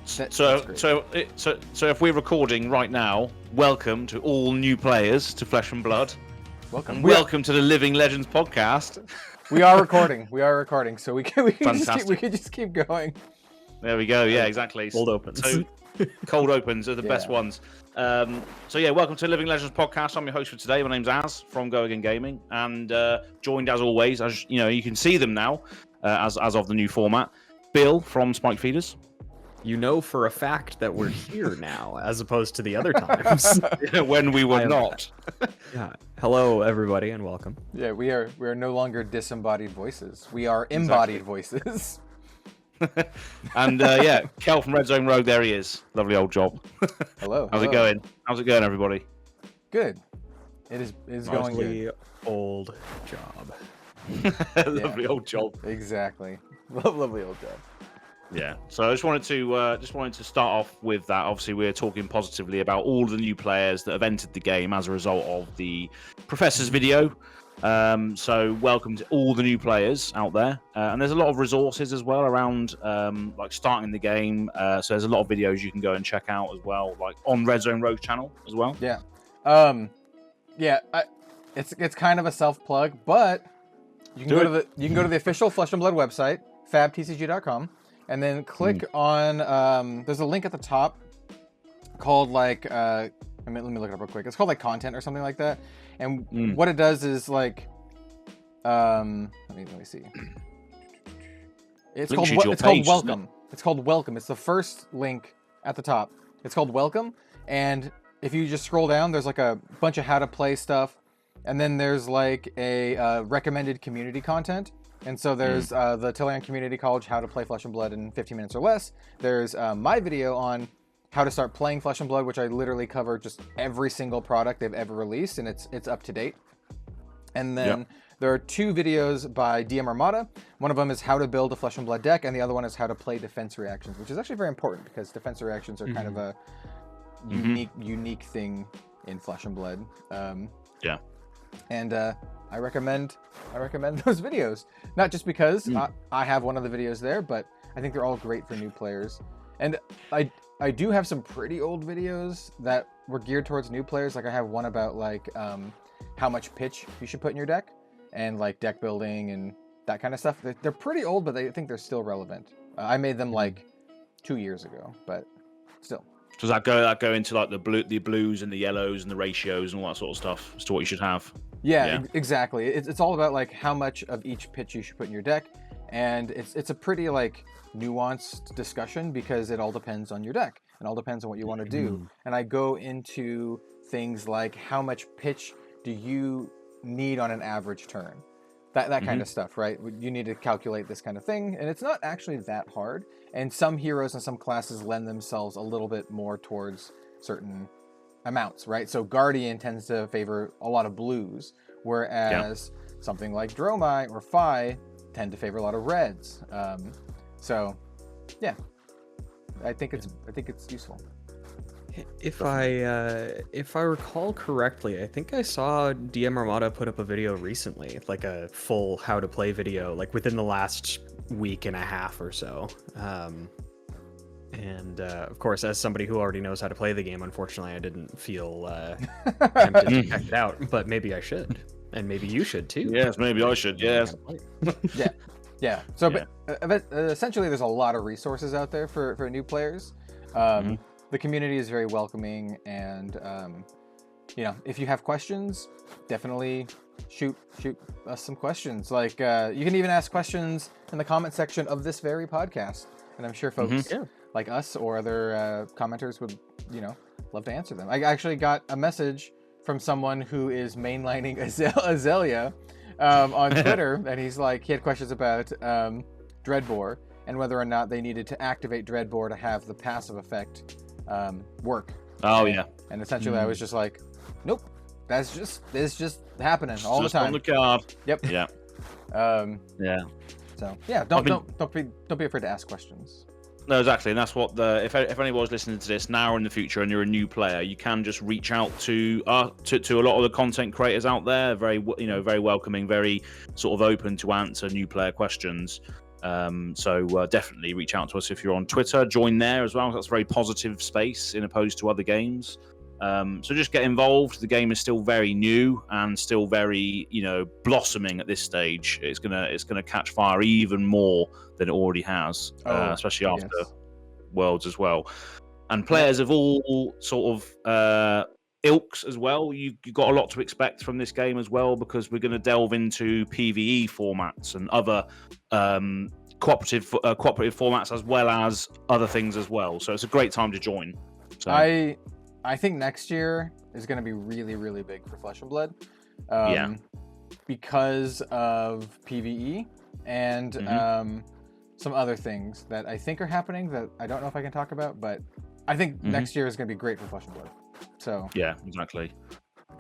So if we're recording right now, welcome to all new players to Flesh and Blood. Welcome to the Living Legends podcast. We are recording, so we can just keep going. There we go. Yeah, exactly. Cold opens. So, cold opens are the best ones. Welcome to Living Legends podcast. I'm your host for today. My name's Azz from Go Again Gaming, and joined as always, as you know, you can see them now as of the new format. Bill from Spike Feeders. You know for a fact that we're here now, as opposed to the other times when we were not. Yeah. Hello, everybody, and welcome. Yeah, we are no longer disembodied voices. We are embodied voices. And Kel from Red Zone Rogue, there he is. Lovely old job. Hello. How's it going? How's it going, everybody? Good. It is going good. Old job. Lovely old job. Exactly. Lovely old job. Yeah. So I just wanted to start off with that. Obviously, we're talking positively about all the new players that have entered the game as a result of the Professor's video. So welcome to all the new players out there, and there's a lot of resources as well around like starting the game. So there's a lot of videos you can go and check out as well, like on Red Zone Rogue channel as well. Yeah. It's kind of a self plug, but you can go to the official Flesh and Blood website, fabtcg.com, and then click on there's a link at the top called like let me look it up real quick. It's called like content or something like that. And what it does is like let me see. It's called welcome. It's called welcome. It's the first link at the top. It's called welcome, and if you just scroll down, there's like a bunch of how to play stuff, and then there's like a recommended community content. And so there's the Tolarian Community College, how to play Flesh and Blood in 15 minutes or less. There's my video on how to start playing Flesh and Blood, which I literally cover just every single product they've ever released, and it's up to date. And then there are two videos by DM Armada. One of them is how to build a Flesh and Blood deck, and the other one is how to play defense reactions, which is actually very important because defense reactions are kind of a unique thing in Flesh and Blood. And I recommend those videos, not just because I have one of the videos there, but I think they're all great for new players. And I do have some pretty old videos that were geared towards new players. Like I have one about like how much pitch you should put in your deck and like deck building and that kind of stuff. They're pretty old, but I think they're still relevant. I made them like 2 years ago, but still. Does that go into like the blues and the yellows and the ratios and all that sort of stuff as to what you should have? Yeah. Exactly. It's all about like how much of each pitch you should put in your deck, and it's a pretty like nuanced discussion because it all depends on your deck and all depends on what you want to do. And I go into things like how much pitch do you need on an average turn, that kind of stuff, right? You need to calculate this kind of thing, and it's not actually that hard. And some heroes and some classes lend themselves a little bit more towards certain amounts, right? So Guardian tends to favor a lot of blues, whereas something like Dromai or Phi tend to favor a lot of reds. So yeah, I think it's useful. If I recall correctly, I think I saw DM Armada put up a video recently, like a full how to play video, like within the last week and a half or so. Of course, as somebody who already knows how to play the game, unfortunately, I didn't feel tempted to check it out. But maybe I should, and maybe you should too. Yes, maybe I should. Yes. Yeah. So, but essentially, there's a lot of resources out there for new players. The community is very welcoming, and if you have questions, definitely shoot us some questions. Like you can even ask questions in the comment section of this very podcast, and I'm sure folks like us or other commenters would love to answer them. I actually got a message from someone who is mainlining Azalea on Twitter, and he's like, he had questions about Dreadbore and whether or not they needed to activate Dreadbore to have the passive effect work. And essentially I was just like, nope, it's just happening all the time. On the card. Yep. Yeah. So yeah, don't be afraid to ask questions. No, exactly, and that's what if anyone's listening to this now or in the future, and you're a new player, you can just reach out to a lot of the content creators out there. Very welcoming, very sort of open to answer new player questions. So definitely reach out to us if you're on Twitter. Join there as well. That's a very positive space in opposed to other games. So just get involved. The game is still very new and still very, blossoming at this stage. It's gonna catch fire even more than it already has, especially after Worlds as well. And players of all sort of ilks as well. You've got a lot to expect from this game as well, because we're going to delve into PvE formats and other cooperative formats, as well as other things as well. So it's a great time to join. So I think next year is going to be really, really big for Flesh and Blood. Because of PvE and some other things that I think are happening that I don't know if I can talk about, but I think next year is going to be great for Flesh and Blood. So yeah, exactly.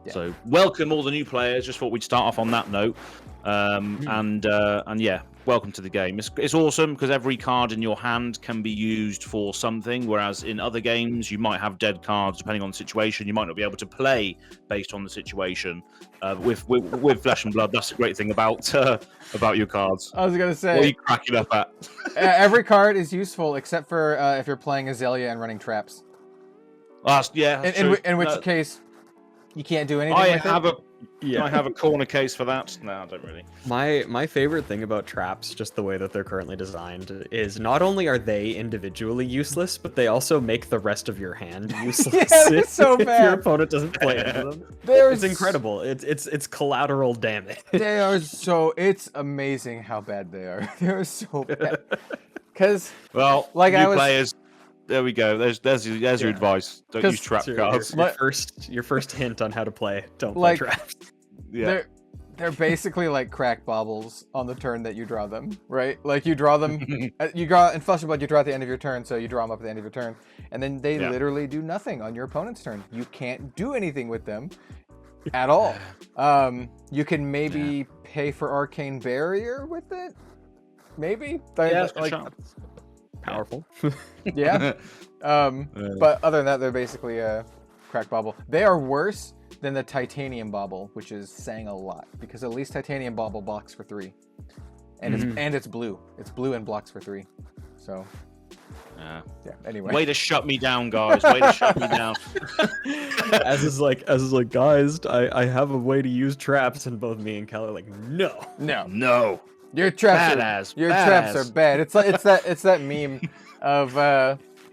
Yeah. So welcome all the new players. Just thought we'd start off on that note. And yeah, welcome to the game. It's awesome because every card in your hand can be used for something, whereas in other games you might have dead cards depending on the situation. You might not be able to play based on the situation. With Flesh and Blood, that's the great thing about your cards. I was gonna say, what are you cracking up at? Every card is useful except for if you're playing Azalea and running traps. In which case you can't do anything. I have a corner case for that. No, I don't really. My favorite thing about traps, just the way that they're currently designed, is not only are they individually useless, but they also make the rest of your hand useless. It's so bad. If your opponent doesn't play into them. It's incredible. It's collateral damage. They are so. It's amazing how bad they are. They're so bad. Because players. There we go. There's your advice. Don't use trap cards. Your first hint on how to play. Don't play traps. Yeah. They're basically like crack baubles on the turn that you draw them, right? Like you draw them, you draw in Flesh and Blood. You draw at the end of your turn, so you draw them up at the end of your turn, and then they literally do nothing on your opponent's turn. You can't do anything with them at all. You can maybe pay for Arcane Barrier with it, maybe. Powerful. Yeah. But other than that, they're basically a crack bauble. They are worse than the Titanium Bauble, which is saying a lot, because at least Titanium Bauble blocks for 3. And it's blue. It's blue and blocks for 3. So anyway. Way to shut me down, guys. Way to shut me down. As is like, guys, I have a way to use traps, and both me and Kelly are like, no. Your traps are bad. It's that meme of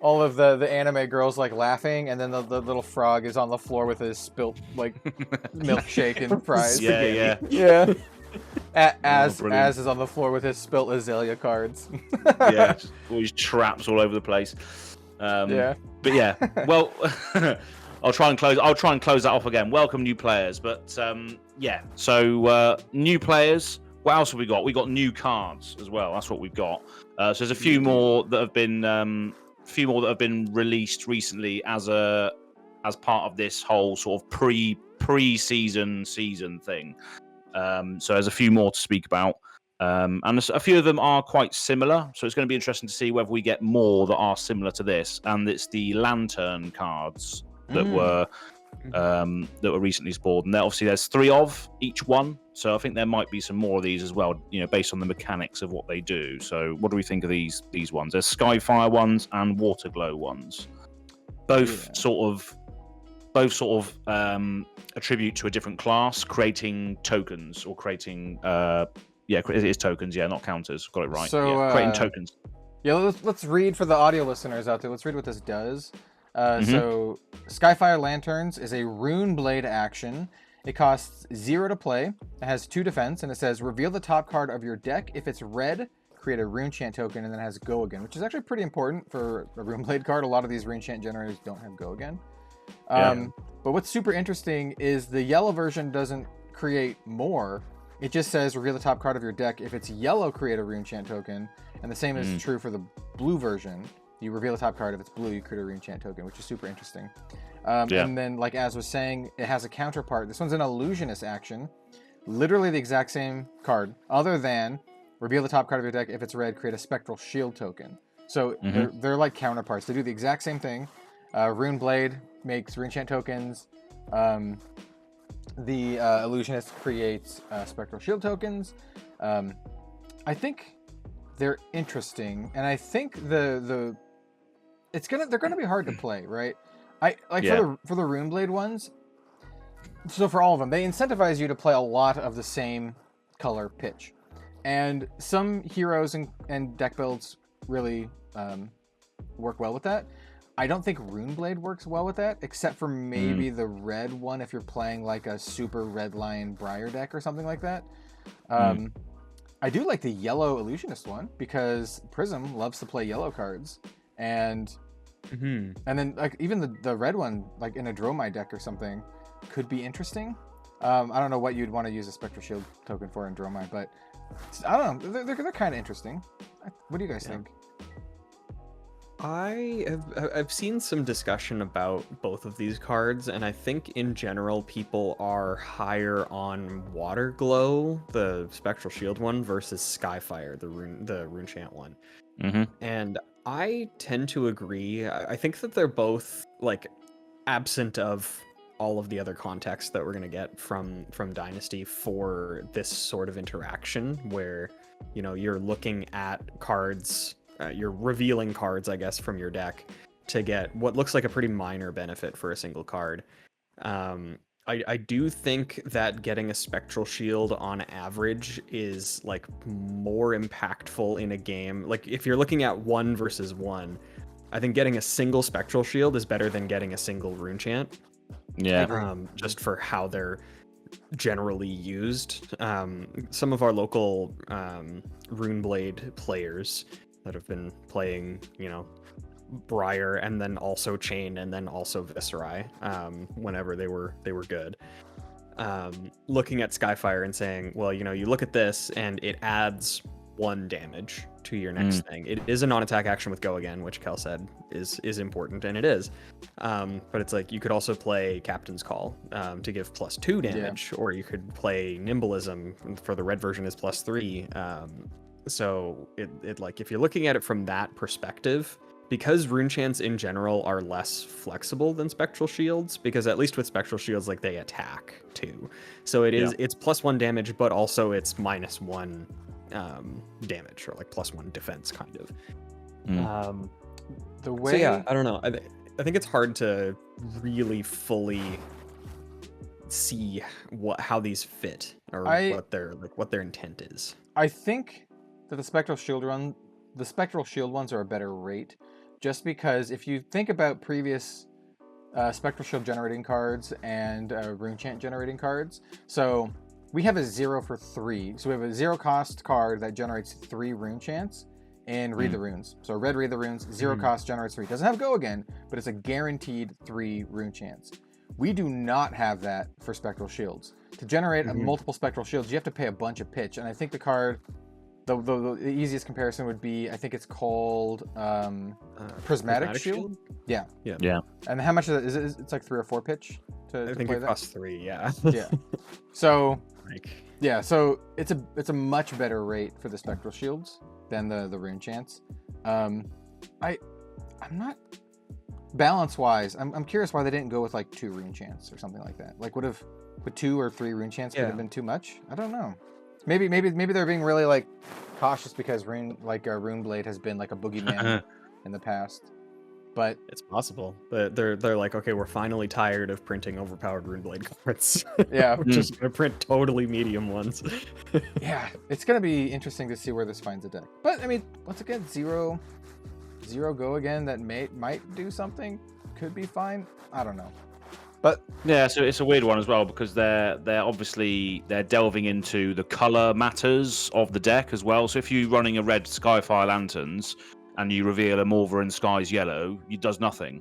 all of the anime girls like laughing, and then the little frog is on the floor with his spilt like milkshake and fries. Yeah. Azz is on the floor with his spilt Azalea cards. Yeah, all these traps all over the place. But yeah, well, I'll try and close that off again. Welcome new players, but so new players. What else have we got? We got new cards as well. That's what we've got. So there's a few more that have been released recently as part of this whole sort of pre-season thing. So there's a few more to speak about, and a few of them are quite similar. So it's going to be interesting to see whether we get more that are similar to this. And it's the Lantern cards that were recently spawned, and obviously there's 3 of each one, so I think there might be some more of these as well, based on the mechanics of what they do. So what do we think of these ones? There's Skyfire ones and Waterglow ones, both sort of attribute to a different class, creating tokens or creating it is tokens, not counters. Got it right. So creating tokens. Let's read for the audio listeners out there. Let's read what this does. So Skyfire Lanterns is a Rune Blade action. It costs 0 to play. It has 2 defense, and it says reveal the top card of your deck. If it's red, create a Rune Chant token, and then it has Go Again, which is actually pretty important for a Rune Blade card. A lot of these Rune Chant generators don't have Go Again. But what's super interesting is the yellow version doesn't create more. It just says reveal the top card of your deck. If it's yellow, create a Rune Chant token, and the same is true for the blue version. You reveal the top card. If it's blue, you create a Rune Chant token, which is super interesting. And then, like Azz was saying, it has a counterpart. This one's an Illusionist action. Literally the exact same card, other than reveal the top card of your deck. If it's red, create a Spectral Shield token. So they're like counterparts. They do the exact same thing. Rune Blade makes Rune Chant tokens. The Illusionist creates Spectral Shield tokens. I think they're interesting, and I think they're gonna be hard to play, right? I like for the Runeblade ones. So for all of them, they incentivize you to play a lot of the same color pitch, and some heroes and deck builds really work well with that. I don't think Runeblade works well with that, except for maybe the red one if you're playing like a super red lion Briar deck or something like that. I do like the yellow illusionist one because Prism loves to play yellow cards, and then like even the red one, like in a Dromai deck or something, could be interesting. I don't know what you'd want to use a Spectral Shield token for in Dromai, but I don't know. They're kind of interesting. What do you guys think? I've seen some discussion about both of these cards, and I think in general people are higher on Water Glow, the Spectral Shield one, versus Skyfire, the Runechant one. And I tend to agree. I think that they're both like absent of all of the other context that we're gonna get from Dynasty for this sort of interaction, where you're looking at cards. You're revealing cards, I guess, from your deck to get what looks like a pretty minor benefit for a single card. I do think that getting a Spectral Shield on average is like more impactful in a game. Like if you're looking at 1 versus 1, I think getting a single Spectral Shield is better than getting a single Runechant. Yeah. Just for how they're generally used. Some of our local Runeblade players that have been playing, Briar and then also Chain and then also Viscerai, whenever they were good. Looking at Skyfire and saying, well, you look at this and it adds 1 damage to your next thing. It is a non-attack action with Go Again, which Kel said is important, and it is. But it's like you could also play Captain's Call to give +2 damage, or you could play Nimblism for the red version is +3. So it like if you're looking at it from that perspective, because Runechants in general are less flexible than Spectral Shields, because at least with Spectral Shields, like they attack too. So it's +1 damage, but also it's -1 damage, or like +1 defense kind of. The way so yeah, I don't know. I think it's hard to really fully see how these fit, or what their intent is. I think that the Spectral Shield ones are a better rate, just because if you think about previous Spectral Shield generating cards and Runechant generating cards, so we have a 0 for 3. So we have a 0 cost card that generates 3 Runechants in Read the Runes. So red Read the Runes, 0 cost generates 3. Doesn't have Go Again, but it's a guaranteed 3 Runechants. We do not have that for Spectral Shields. To generate a multiple Spectral Shields, you have to pay a bunch of pitch, and I think the card, the easiest comparison would be, I think it's called Prismatic Shield. Yeah. And how much is it? It's like 3 or 4 pitch to think play it that? costs 3. Yeah. Yeah. So like, yeah, so it's a much better rate for the Spectral Shields than the Runechants. I'm not balance wise. I'm curious why they didn't go with like 2 Runechants or something like that. Like would 2 or 3 Runechants could have been too much? I don't know. Maybe they're being really like cautious because Runeblade has been like a boogeyman in the past. But it's possible. But they're like, okay, we're finally tired of printing overpowered Runeblade cards. Yeah. We're just gonna print totally medium ones. Yeah, it's gonna be interesting to see where this finds a deck. But I mean, once again, zero Go Again that might do something. Could be fine. I don't know. But yeah, so it's a weird one as well, because they're obviously delving into the color matters of the deck as well. So if you're running a red Skyfire Lanterns and you reveal a Morva and Sky's yellow, it does nothing.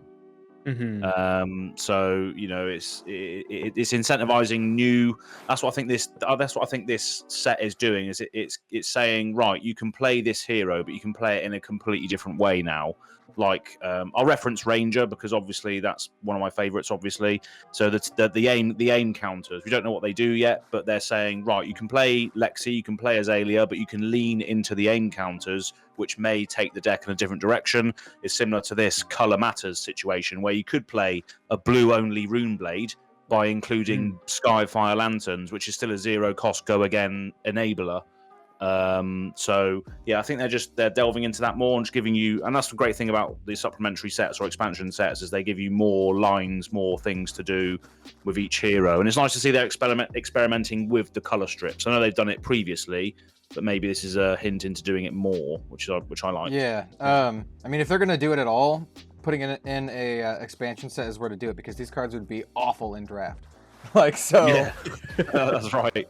So it's incentivizing new. That's what I think this set is doing. Is it's saying, right, you can play this hero, but you can play it in a completely different way now. Like I'll reference Ranger because obviously that's one of my favorites. Obviously, so the aim counters. We don't know what they do yet, but they're saying, right, you can play Lexi, you can play Azalea, but you can lean into the aim counters, which may take the deck in a different direction. Is similar to this color matters situation where you could play a blue only Runeblade by including Skyfire Lanterns, which is still a 0 cost Go Again enabler. So yeah, I think they're delving into that more and just giving you, and that's the great thing about the supplementary sets or expansion sets, is they give you more lines, more things to do with each hero, and it's nice to see they're experimenting with the color strips. I know they've done it previously, but maybe this is a hint into doing it more, which I like. Yeah. I mean, if they're gonna do it at all, putting it in a expansion set is where to do it, because these cards would be awful in draft. Like, so. Yeah. That's right.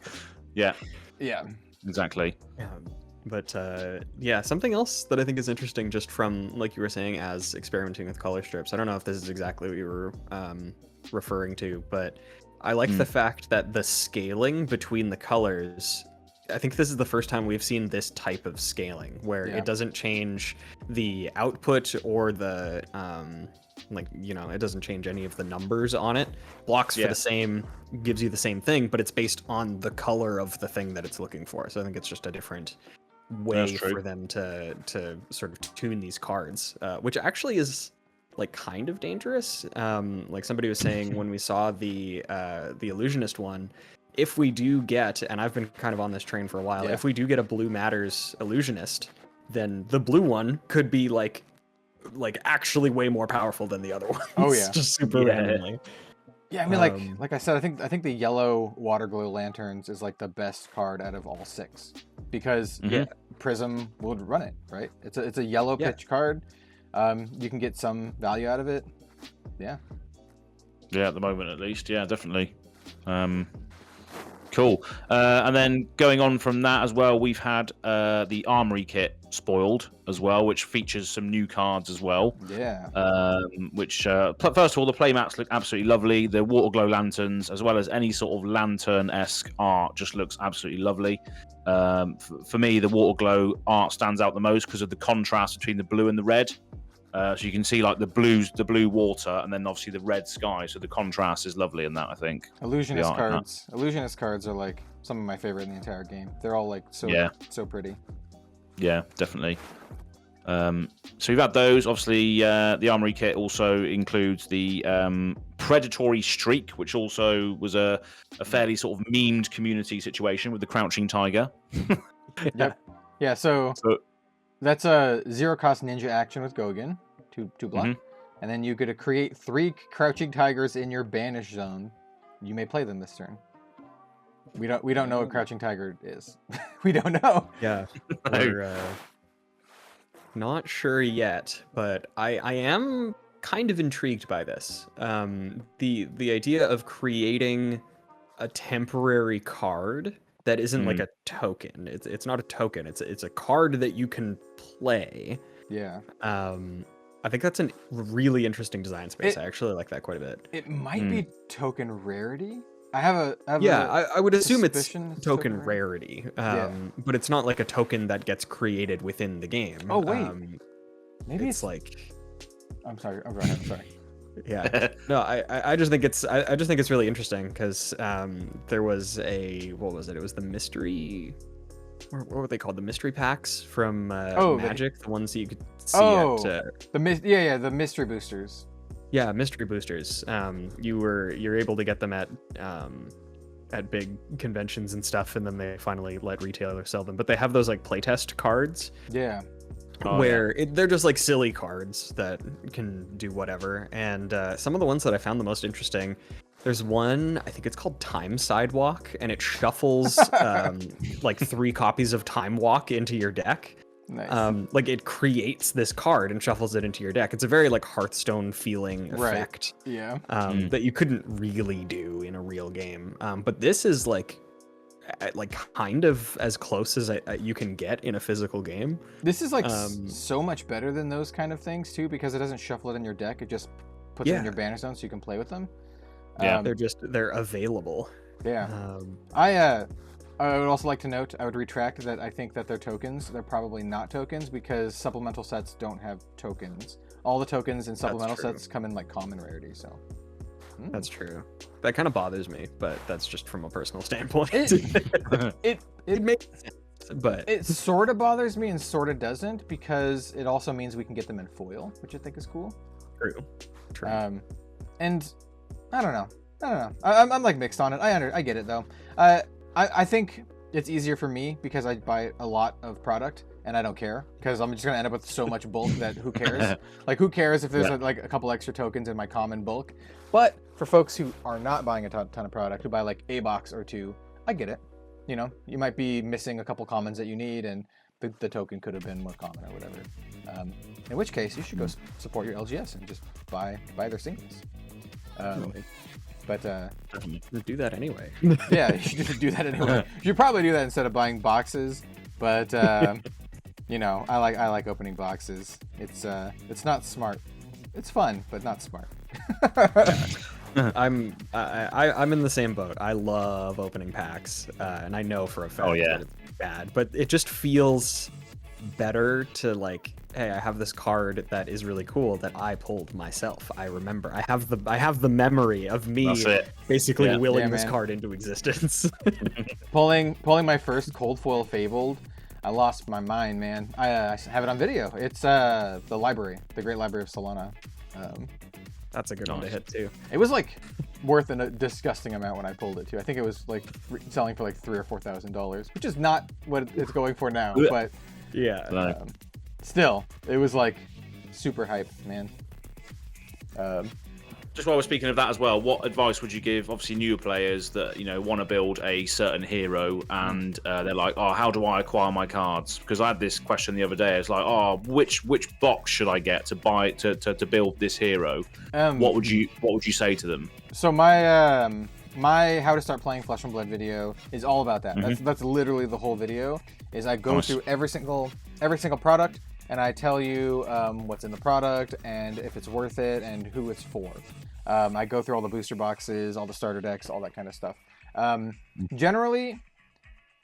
Yeah. Yeah. Exactly. But yeah, something else that I think is interesting, just from, like you were saying, as experimenting with color strips. I don't know if this is exactly what you were referring to, but I like the fact that the scaling between the colors, I think this is the first time we've seen this type of scaling, where it doesn't change the output or the it doesn't change any of the numbers on it. Blocks for the same, gives you the same thing, but it's based on the color of the thing that it's looking for. So I think it's just a different way for them to sort of tune these cards, which actually is like kind of dangerous. Like somebody was saying when we saw the illusionist one, if we do get, and I've been kind of on this train for a while, if we do get a blue matters illusionist, then the blue one could be like actually way more powerful than the other ones. Oh yeah. Just super randomly. Yeah, I mean, like I said, I think the yellow water glow lanterns is like the best card out of all 6, because Prism would run it, right? It's a yellow pitch card. You can get some value out of it. Yeah. Yeah, at the moment at least. Yeah, definitely. Cool. And then going on from that as well, we've had the Armory kit spoiled as well, which features some new cards as well. Yeah. Which, first of all, the playmats look absolutely lovely. The water glow lanterns, as well as any sort of lantern-esque art, just looks absolutely lovely. For me, the water glow art stands out the most because of the contrast between the blue and the red. So you can see like the blue water, and then obviously the red sky. So the contrast is lovely in that, I think. Illusionist cards are like some of my favorite in the entire game. They're all like so pretty. Yeah, definitely. So we've had those. Obviously, the Armory kit also includes the Predatory Streak, which also was a fairly sort of memed community situation with the Crouching Tiger. Yep. Yeah. So that's a 0-cost ninja action with Gogan, 2 block, and then you get to create 3 Crouching Tigers in your banish zone. You may play them this turn. We don't know what Crouching Tiger is. We don't know. Yeah, we're not sure yet, but I am kind of intrigued by this. The idea of creating a temporary card that isn't like a token. It's not a token. It's a card that you can play. Yeah. I think that's a really interesting design space. I actually like that quite a bit. It might be token rarity. I would assume it's token rarity. But it's not like a token that gets created within the game. Oh wait. Maybe it's like. I'm sorry. I'm sorry. Yeah. No, I just think it's really interesting because there was what was it? It was the mystery. What were they called? The mystery packs from Magic, the ones that you could see at the mystery boosters. Yeah, mystery boosters. You're able to get them at big conventions and stuff, and then they finally let retailers sell them. But they have those like playtest cards. Yeah. They're just like silly cards that can do whatever. And some of the ones that I found the most interesting, there's one, I think it's called Time Sidewalk, and it shuffles like 3 copies of Time Walk into your deck. Nice. Like it creates this card and shuffles it into your deck. It's a very like Hearthstone feeling effect. Yeah. That you couldn't really do in a real game. But this is like kind of as close as you can get in a physical game. This is like so much better than those kind of things too, because it doesn't shuffle it in your deck. It just puts it in your banner zone so you can play with them. Yeah, they're available. Yeah. I would also like to note, I would retract that I think that they're tokens. They're probably not tokens because supplemental sets don't have tokens. All the tokens in supplemental sets come in like common rarity, so. That's true. That kind of bothers me, but that's just from a personal standpoint. It makes sense, but it sort of bothers me and sort of doesn't, because it also means we can get them in foil, which I think is cool. True. And I don't know. I'm like mixed on it. I get it though. I think it's easier for me because I buy a lot of product and I don't care because I'm just gonna end up with so much bulk that who cares? Like, who cares if there's like a couple extra tokens in my common bulk? But for folks who are not buying a ton of product, who buy like a box or two, I get it. You know, you might be missing a couple commons that you need, and the token could have been more common or whatever. In which case, you should go support your LGS and just buy their singles. But do that anyway. Yeah, you should do that anyway. You should probably do that instead of buying boxes. But you know, I like opening boxes. It's not smart. It's fun, but not smart. I'm in the same boat. I love opening packs, and I know for a fact that it's bad, but it just feels better to like, hey, I have this card that is really cool that I pulled myself. I remember. I have the memory of me basically willing this card into existence. pulling my first cold foil Fabled, I lost my mind, man. I have it on video. It's the library, the Great Library of Solana. That's a good one to hit too. It was like worth a disgusting amount when I pulled it too. I think it was like selling for like $3,000 or $4,000, which is not what it's going for now. But yeah, still, it was like super hype, man. Just while we're speaking of that as well, what advice would you give, obviously, newer players that, you know, want to build a certain hero and they're like, oh, how do I acquire my cards? Because I had this question the other day. It's like, oh, which box should I get to buy to build this hero? What would you say to them? So my how to start playing Flesh and Blood video is all about that. That's literally the whole video. Is I go through every single product and I tell you what's in the product and if it's worth it and who it's for. I go through all the booster boxes, all the starter decks, all that kind of stuff. Generally,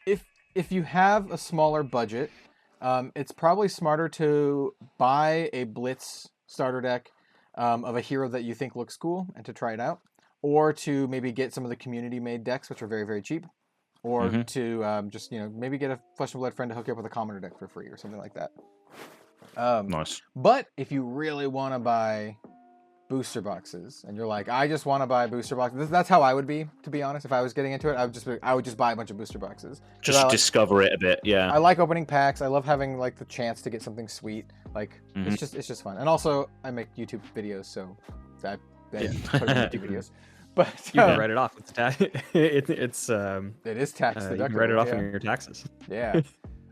if you have a smaller budget, it's probably smarter to buy a Blitz starter deck of a hero that you think looks cool and to try it out, or to maybe get some of the community-made decks, which are very, very cheap, or to just, you know, maybe get a Flesh and Blood friend to hook you up with a commoner deck for free or something like that. Nice. But if you really want to buy booster boxes and you're like, I just want to buy booster boxes, that's how I would be, to be honest. If I was getting into it, I would just buy a bunch of booster boxes. Just discover it a bit. Yeah, I like opening packs. I love having like the chance to get something sweet. Like it's just fun. And also I make YouTube videos, so I put in YouTube videos. But you can write it off. It's it is tax deductible. You can write it off on your taxes. Yeah.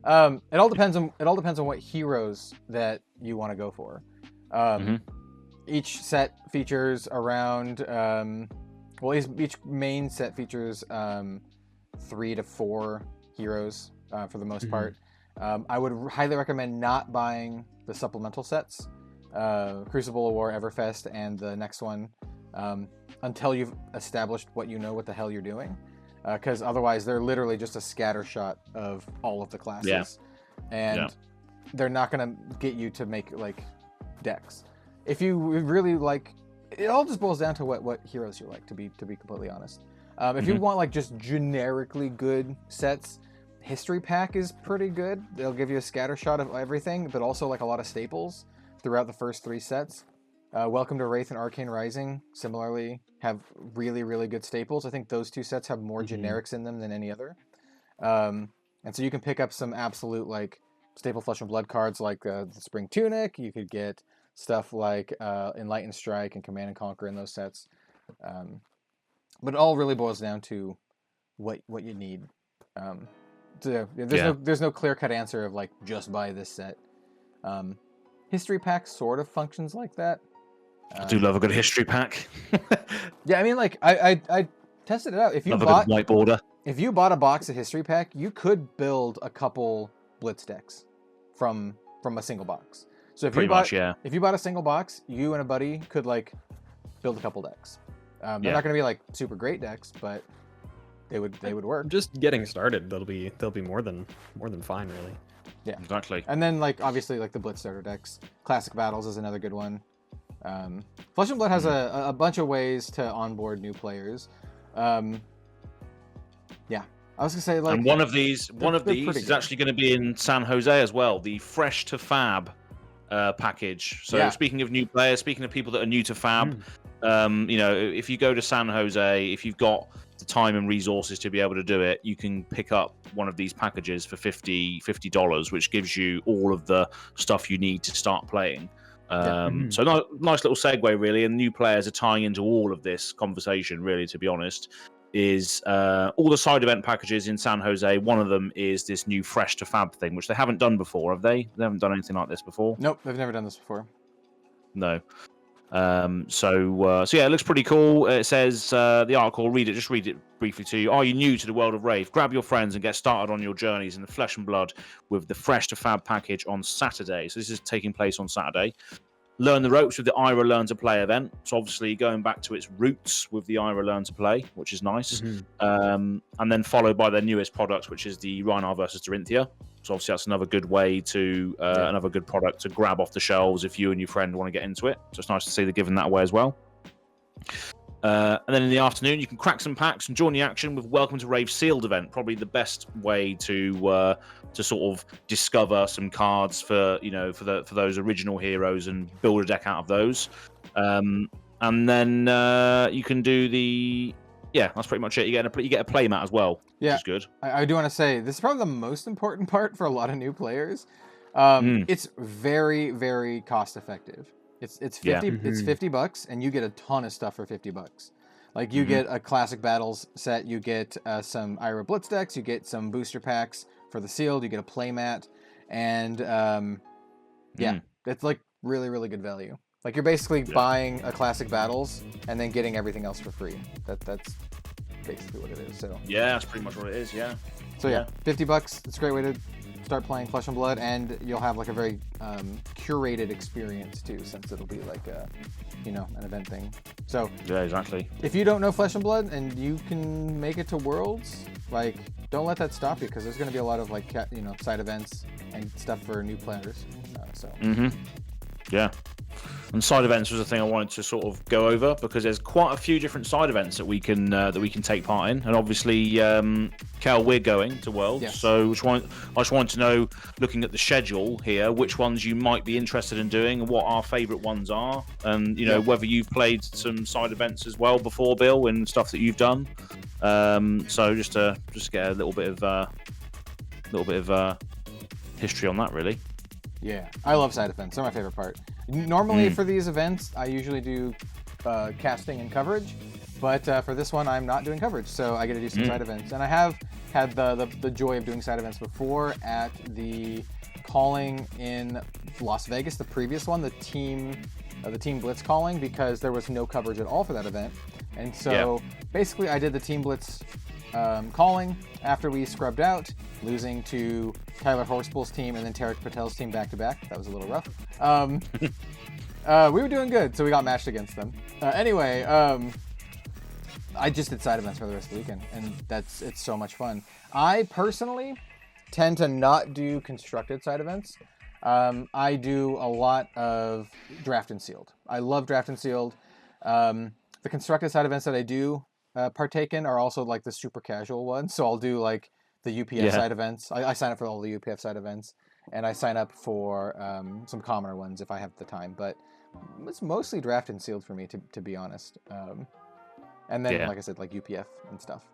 It all depends on what heroes that you want to go for. Each set features around each main set features 3 to 4 heroes for the most part. I would highly recommend not buying the supplemental sets, Crucible of War, Everfest, and the next one, until you've established what the hell you're doing. Because otherwise they're literally just a scatter shot of all of the classes, and they're not gonna get you to make like decks. If you really like, it all just boils down to what heroes you like. To be completely honest, if you want like just generically good sets, History Pack is pretty good. They'll give you a scatter shot of everything, but also like a lot of staples throughout the first 3 sets. Welcome to Wraith and Arcane Rising similarly have really, really good staples. I think those 2 sets have more generics in them than any other. And so you can pick up some absolute like staple Flesh and Blood cards like the Spring Tunic. You could get stuff like Enlightened Strike and Command and Conquer in those sets. But it all really boils down to what you need. There's no clear-cut answer of like just buy this set. History Pack sort of functions like that. I do love a good History Pack. Yeah, I mean, like I tested it out. If you bought white border, if you bought a box of History Pack, you could build a couple Blitz decks from a single box. So if you bought a single box, you and a buddy could like build a couple decks. They're not going to be like super great decks, but they would work. Just getting started, they'll be more than fine, really. Yeah, exactly. And then like obviously like the Blitz starter decks, Classic Battles is another good one. Flesh and Blood has a bunch of ways to onboard new players. Yeah, I was gonna say like, and one of these is actually going to be in San Jose as well. The Fresh to Fab package. So speaking of new players, speaking of people that are new to Fab, you know, if you go to San Jose, if you've got the time and resources to be able to do it, you can pick up one of these packages for $50, which gives you all of the stuff you need to start playing. So nice little segue, really, and new players are tying into all of this conversation, really, to be honest, is all the side event packages in San Jose. One of them is this new Fresh to Fab thing, which they haven't done before, have they? They haven't done anything like this before? Nope, they've never done this before. No. So yeah, it looks pretty cool. It says the article, read it briefly to you. Are you new to the world of Rave? Grab your friends and get started on your journeys in the Flesh and Blood with the Fresh to Fab package on Saturday. So this is taking place on Saturday. Learn the ropes with the Ira Learn to Play event. So obviously going back to its roots with the Ira Learn to Play, which is nice. And then followed by their newest product, which is the Rhinar versus Dorinthia. So obviously that's another good way to another good product to grab off the shelves if you and your friend want to get into it. So it's nice to see they're giving that away as well. And then in the afternoon, you can crack some packs and join the action with Welcome to Rave sealed event. Probably the best way to sort of discover some cards for for those original heroes and build a deck out of those. And then you can do that's pretty much it. You get a play mat as well, which is good. I do want to say this is probably the most important part for a lot of new players. It's very, very cost effective. It's $50 and you get a ton of stuff for $50. Like you get a classic battles set, you get some Ira Blitz decks, you get some booster packs for the sealed, you get a playmat, and it's like really, really good value. Like you're basically buying a classic battles and then getting everything else for free. That's basically what it is. So yeah, that's pretty much what it is. Yeah. So yeah, $50. It's a great way to start playing Flesh and Blood, and you'll have like a very curated experience too, since it'll be like a an event thing. So yeah, exactly. If you don't know Flesh and Blood and you can make it to Worlds, like don't let that stop you, because there's going to be a lot of like side events and stuff for new players. Yeah. And side events was a thing I wanted to sort of go over, because there's quite a few different side events that we can take part in, and obviously, Kel, we're going to Worlds, so I just wanted to know, looking at the schedule here, which ones you might be interested in doing and what our favourite ones are, and whether you've played some side events as well before, Bill, and stuff that you've done. So just get a little bit of history on that, really. Yeah, I love side events. They're my favorite part. Normally for these events, I usually do casting and coverage, but for this one, I'm not doing coverage, so I get to do some side events. And I have had the joy of doing side events before at the calling in Las Vegas, the previous one, the team Blitz calling, because there was no coverage at all for that event. And so basically, I did the team Blitz calling after we scrubbed out, losing to Tyler Horsebull's team and then Tarek Patel's team back to back. That was a little rough. We were doing good, so we got matched against them. Anyway, I just did side events for the rest of the weekend, and it's so much fun. I personally tend to not do constructed side events. I do a lot of draft and sealed. I love draft and sealed. The constructed side events that I do partake in are also like the super casual ones. So I'll do like the UPF side events. I sign up for all the UPF side events, and I sign up for some commoner ones if I have the time. But it's mostly draft and sealed for me, to be honest. And then, like I said, like UPF and stuff.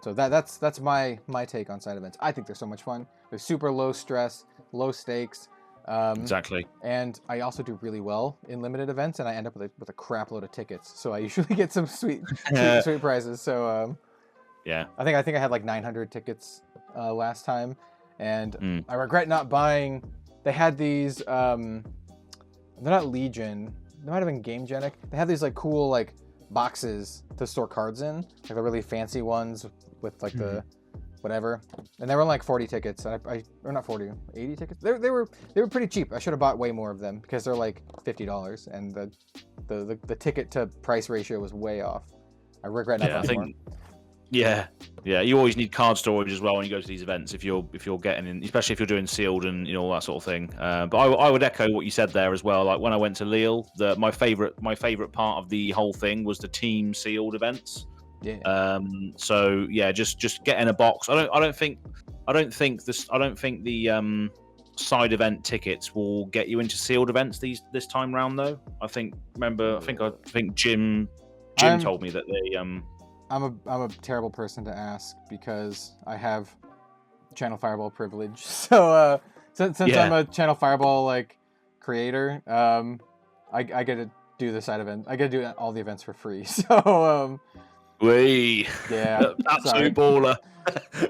So that's my take on side events. I think they're so much fun. They're super low stress, low stakes. Exactly. And I also do really well in limited events, and I end up with a crap load of tickets. So I usually get some sweet prizes. So I think I had like 900 tickets last time, and I regret not buying. They had these. They're not Legion. They might have been Gamegenic. They have these like cool like boxes to store cards in, like the really fancy ones with like the whatever, and they were like 40 tickets, and or not 40, 80 tickets. They were pretty cheap. I should have bought way more of them because they're like $50, and the ticket to price ratio was way off. I regret not buying more. Yeah. You always need card storage as well when you go to these events. If you're getting in, especially if you're doing sealed and all that sort of thing. But I would echo what you said there as well. Like when I went to Lille, my favorite part of the whole thing was the team sealed events. Yeah. So yeah, just get in a box. I don't think the side event tickets will get you into sealed events this time round though. I think Jim told me that I'm a terrible person to ask because I have Channel Fireball privilege. So since I'm a Channel Fireball like creator, I get to do the side event. I get to do all the events for free. So yeah, absolute baller.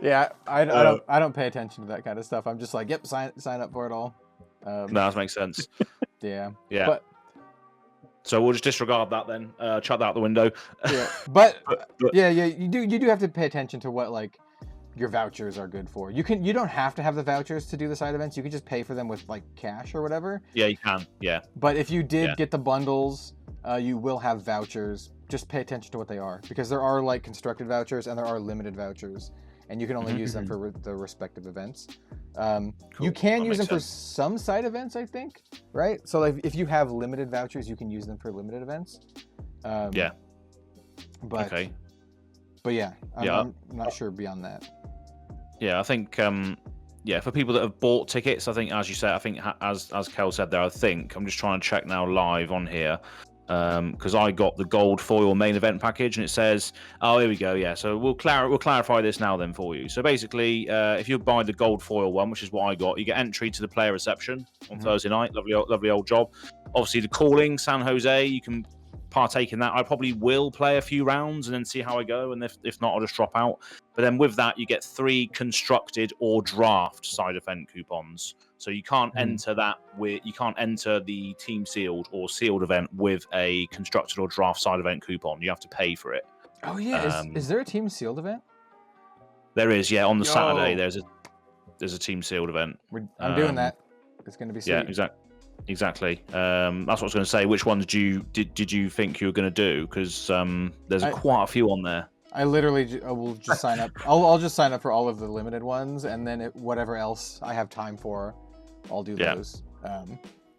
Yeah, I don't pay attention to that kind of stuff. I'm just like, yep, sign up for it all. No, that makes sense. Yeah. Yeah. So we'll just disregard that then. Chuck that out the window. Yeah. But yeah, you do have to pay attention to what like your vouchers are good for. You don't have to have the vouchers to do the side events. You can just pay for them with like cash or whatever. Yeah, you can. Yeah. But if you did get the bundles, you will have vouchers. Just pay attention to what they are, because there are like constructed vouchers and there are limited vouchers, and you can only use them for the respective events. Cool. You can That use them makes for some side events, I think, right? So like if you have limited vouchers, you can use them for limited events. Yeah. But Okay. but yeah, I'm not sure beyond that. Yeah, I think for people that have bought tickets, I think, as you said, I think as Kel said there, I think I'm just trying to check now live on here. Because I got the gold foil main event package, and it says, oh, here we go. Yeah, so we'll clarify this now then for you. So basically, if you buy the gold foil one, which is what I got, you get entry to the player reception on Thursday night. Lovely old job. Obviously, the calling San Jose, you can partake in that. I probably will play a few rounds and then see how I go, and if not, I'll just drop out. But then with that, you get 3 constructed or draft side event coupons. So you can't enter the team sealed or sealed event with a constructed or draft side event coupon. You have to pay for it. Oh yeah, is there a team sealed event? There is, yeah. On the Saturday, there's a team sealed event. I'm doing that. It's going to be sweet. Yeah, exactly. That's what I was going to say. Which ones did you think you were going to do? Because there's quite a few on there. I literally will just sign up. I'll just sign up for all of the limited ones, and then whatever else I have time for, I'll do those.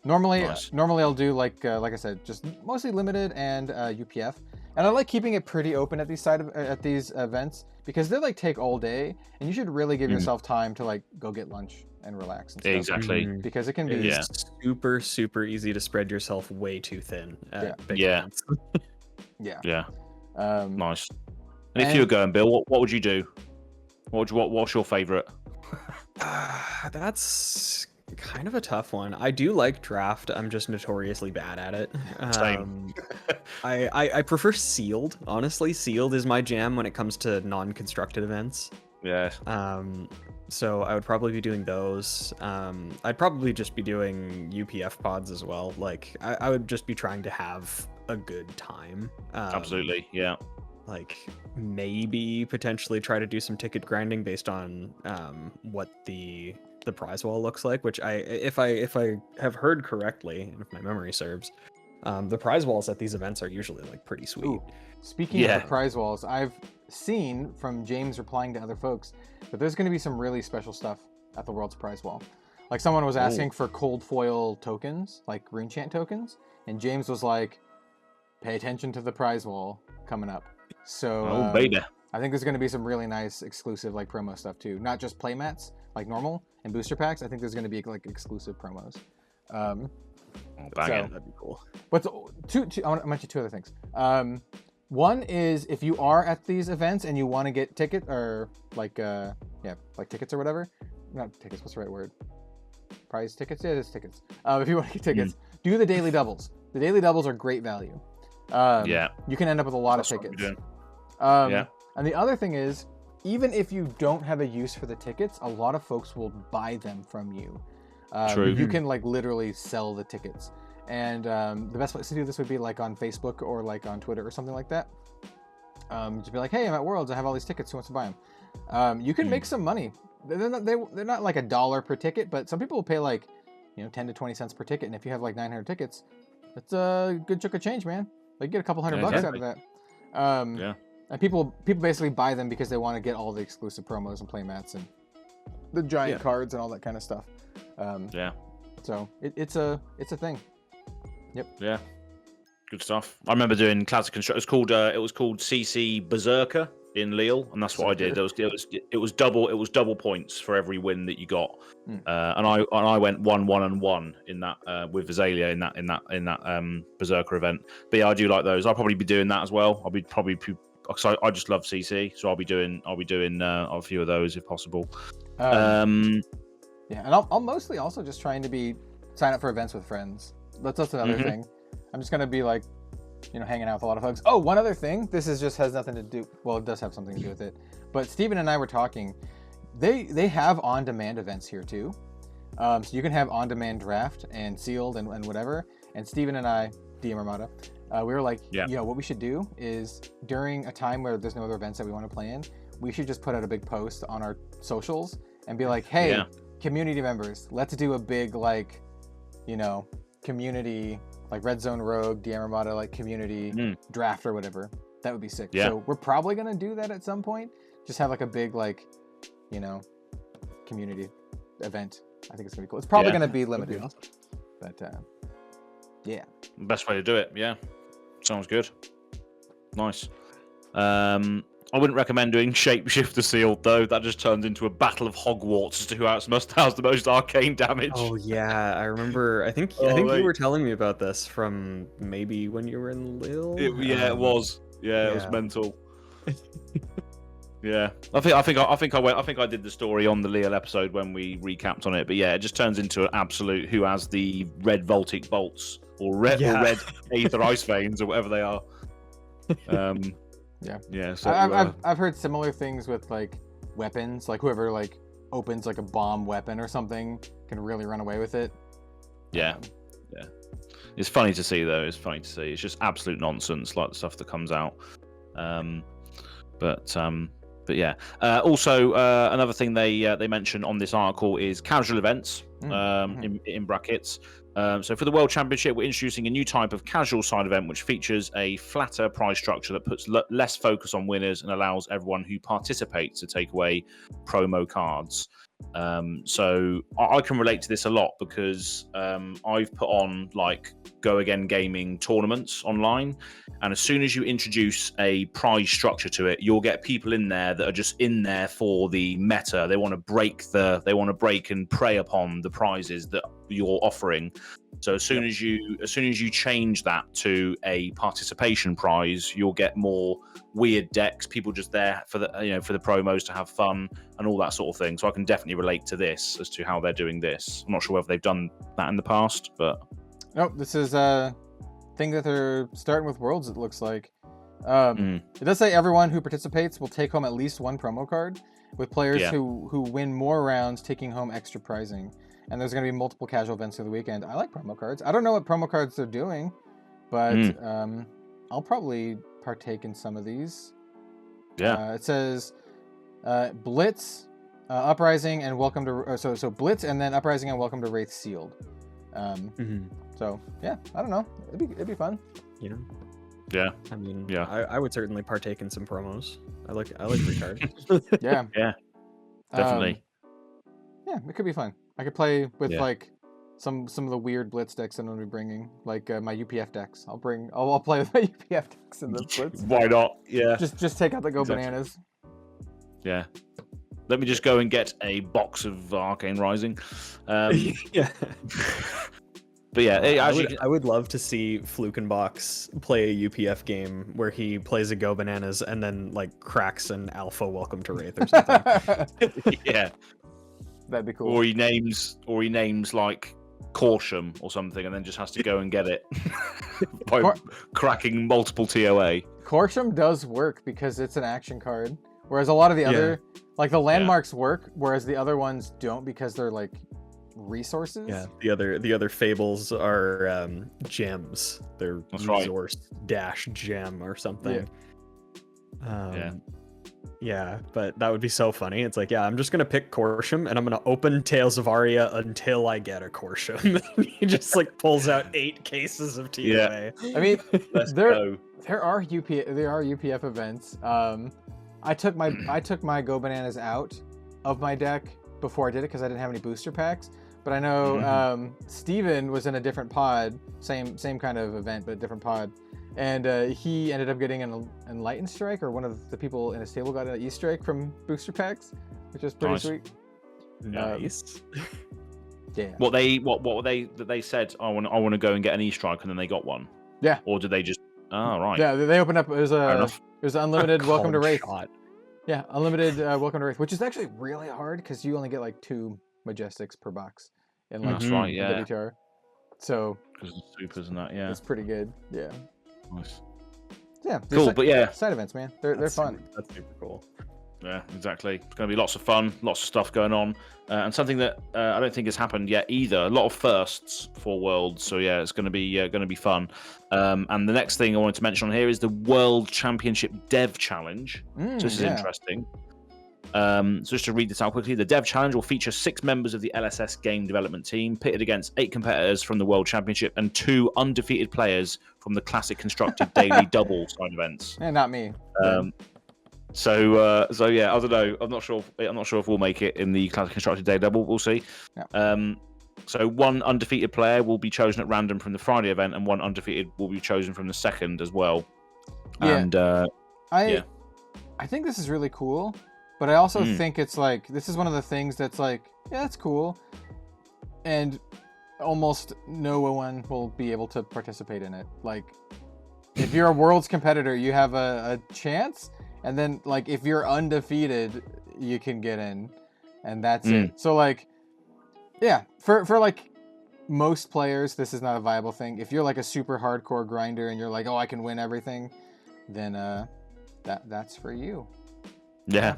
Normally I'll do like I said, just mostly limited and UPF, and I like keeping it pretty open at these events, because they like take all day, and you should really give yourself time to like go get lunch and relax and stuff. Exactly. Because it can be super easy to spread yourself way too thin at big events. Yeah. Nice. And if you were going, Bill, what would you do? What's your favorite? That's kind of a tough one. I do like draft. I'm just notoriously bad at it. Same. I prefer sealed. Honestly, sealed is my jam when it comes to non-constructed events. Yeah. So I would probably be doing those. I'd probably just be doing UPF pods as well. Like I would just be trying to have a good time. Absolutely. Yeah. Like maybe potentially try to do some ticket grinding based on what the prize wall looks like, which if I have heard correctly, and if my memory serves, the prize walls at these events are usually like pretty sweet. Ooh. Speaking of the prize walls, I've seen from James replying to other folks that there's going to be some really special stuff at the World's Prize Wall. Like someone was asking for cold foil tokens, like Green Chant tokens, and James was like, pay attention to the prize wall coming up. So baby. I think there's going to be some really nice exclusive like promo stuff too, not just playmats like normal and booster packs. I think there's going to be like exclusive promos. That'd be cool. But I want to mention 2 other things. One is if you are at these events and you want to get ticket or like tickets or whatever. Not tickets. What's the right word? Prize tickets. Yeah, it's tickets. If you want to get tickets, do the daily doubles. The daily doubles are great value. You can end up with a lot of tickets. And the other thing is, even if you don't have a use for the tickets, a lot of folks will buy them from you. True. You can like literally sell the tickets. And the best place to do this would be like on Facebook or like on Twitter or something like that. Just be like, hey, I'm at Worlds. I have all these tickets. Who wants to buy them? You can make some money. They're not like $1 per ticket, but some people will pay like 10 to 20 cents per ticket. And if you have like 900 tickets, that's a good chunk of change, man. Like you get a couple $100 out of that. And people basically buy them because they want to get all the exclusive promos and playmats and the giant cards and all that kind of stuff. So it's a thing. Yep. Yeah. Good stuff. I remember doing classic construction. It was called CC Berserker in Lille, and that's what I did. It was double points for every win that you got. And I went 1-1-1 in that with Visalia in that Berserker event. But yeah, I do like those. I'll probably be doing that as well. because I just love CC, so I'll be doing a few of those if possible. Yeah, and I'll mostly also just trying to sign up for events with friends. That's another thing. I'm just gonna be like, hanging out with a lot of folks. Oh, one other thing. This has nothing to do. Well, it does have something to do with it. But Steven and I were talking. They have on-demand events here too. So you can have on-demand draft and sealed and whatever. And Steven and I, DM Armada, we were like, what we should do is during a time where there's no other events that we want to play in, we should just put out a big post on our socials and be like, hey, community members, let's do a big community, like Red Zone Rogue, DM Armada, like community draft or whatever. That would be sick. Yeah. So we're probably going to do that at some point. Just have like a big, community event. I think it's going to be cool. It's probably going to be limited. Awesome. But, yeah. Best way to do it. Yeah. Sounds good. Nice. I wouldn't recommend doing Shapeshifter Sealed, though. That just turns into a battle of Hogwarts as to who has the most arcane damage. Oh yeah, I remember. I think you were telling me about this from maybe when you were in Lille. It was. Yeah, it was mental. Yeah, I think I did the story on the Lille episode when we recapped on it. But yeah, it just turns into an absolute who has the red Voltic bolts or red Aether Ice Veins or whatever they are. Yeah. So I've heard similar things with like weapons, like whoever like opens like a bomb weapon or something can really run away with it. Yeah. It's funny to see though. It's funny to see. It's just absolute nonsense, like the stuff that comes out. But yeah. Also, another thing they mention on this article is casual events. In brackets. So for the World Championship, we're introducing a new type of casual side event which features a flatter prize structure that puts less focus on winners and allows everyone who participates to take away promo cards. So I can relate to this a lot because I've put on like Go Again Gaming tournaments online, and as soon as you introduce a prize structure to it, you'll get people in there that are just in there for the meta. They want to break and prey upon the prizes that you're offering. So as soon as you change that to a participation prize, you'll get more weird decks, people just there for the for the promos to have fun and all that sort of thing. So I can definitely relate to this as to how they're doing this. I'm not sure whether they've done that in the past, but nope, this is a thing that they're starting with Worlds, it looks like. It does say everyone who participates will take home at least one promo card, with players who win more rounds taking home extra prizing. And there's going to be multiple casual events through the weekend. I like promo cards. I don't know what promo cards they're doing, but I'll probably partake in some of these. Yeah. It says Blitz, Uprising, and welcome to... So Blitz, and then Uprising and welcome to Wraith Sealed. So, yeah, I don't know. It'd be fun. Yeah. I mean, I would certainly partake in some promos. I like Ricard. Yeah. Yeah. Definitely. Yeah, it could be fun. I could play with like some of the weird Blitz decks I'm going to be bringing, like my UPF decks. I'll play with my UPF decks in the Blitz. Why not? Yeah. Just take out the Go Bananas. Yeah. Let me just go and get a box of Arcane Rising. Yeah. But yeah, I would love to see Flukenbox play a UPF game where he plays a Go Bananas and then like cracks an Alpha Welcome to Wraith or something. Yeah. That'd be cool. Or he names like Corsham or something, and then just has to go and get it by cracking multiple TOA. Corsham does work because it's an action card, whereas a lot of the other, like the landmarks work, whereas the other ones don't because they're like resources. Yeah, the other fables are gems. They're resource dash gem or something. Yeah, but that would be so funny. It's like, I'm just gonna pick Corsham and I'm gonna open Tales of Aria until I get a Corsham. He just like pulls out 8 cases of TOA. Yeah. I mean, there are UPF events. I took my Go Bananas out of my deck before I did it because I didn't have any booster packs. But I know Steven was in a different pod, same kind of event, but different pod. And he ended up getting an Enlightened Strike, or one of the people in his table got an E-Strike from booster packs, which is pretty sweet. Nice. Yeah. What they said, I want to go and get an E-Strike, and then they got one. Yeah. Or did they just Oh, right. Yeah, they opened up. There's enough. unlimited welcome to Cold Wraith. shot. Yeah, unlimited welcome to Wraith, which is actually really hard because you only get like 2 Majestics per box in like That's right, in yeah. WTR. So Because of supers and that, yeah. it's pretty good. Yeah. Nice. Yeah. Cool, but yeah. Side events, man. They're fun. That's super cool. Yeah, exactly. It's going to be lots of fun, lots of stuff going on, and something that I don't think has happened yet either. A lot of firsts for Worlds, so yeah, it's going to be fun. And the next thing I wanted to mention on here is the World Championship Dev Challenge. So this is interesting. So just to read this out quickly, the Dev Challenge will feature 6 members of the LSS game development team, pitted against 8 competitors from the World Championship and 2 undefeated players from the Classic Constructed Daily Double side events. And not me. So yeah, I don't know. I'm not sure if we'll make it in the Classic Constructed Day Double. We'll see. Yeah. So 1 undefeated player will be chosen at random from the Friday event, and 1 undefeated will be chosen from the second as well. Yeah. And I think this is really cool, but I also think it's like this is one of the things that's like, yeah, it's cool, and almost no one will be able to participate in it. Like, if you're a Worlds competitor, you have a chance. And then, like, if you're undefeated, you can get in, and that's it. So, like, yeah, for like most players, this is not a viable thing. If you're like a super hardcore grinder and you're like, oh, I can win everything, then that's for you. yeah.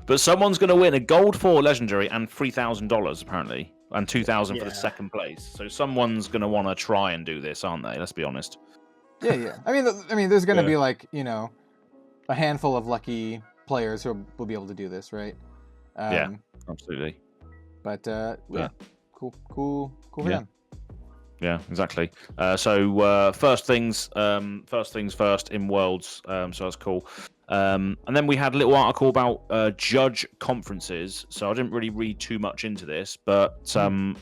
But someone's going to win a Gold 4 Legendary and $3,000 apparently, and $2,000 for the second place. So someone's going to want to try and do this, aren't they? Let's be honest. Yeah. I mean, there's going to be like, you know, a handful of lucky players who will be able to do this, right? Yeah, absolutely. But yeah, cool for them. Yeah, exactly. So first things first in Worlds. So that's cool. And then we had a little article about judge conferences. So I didn't really read too much into this, but I'm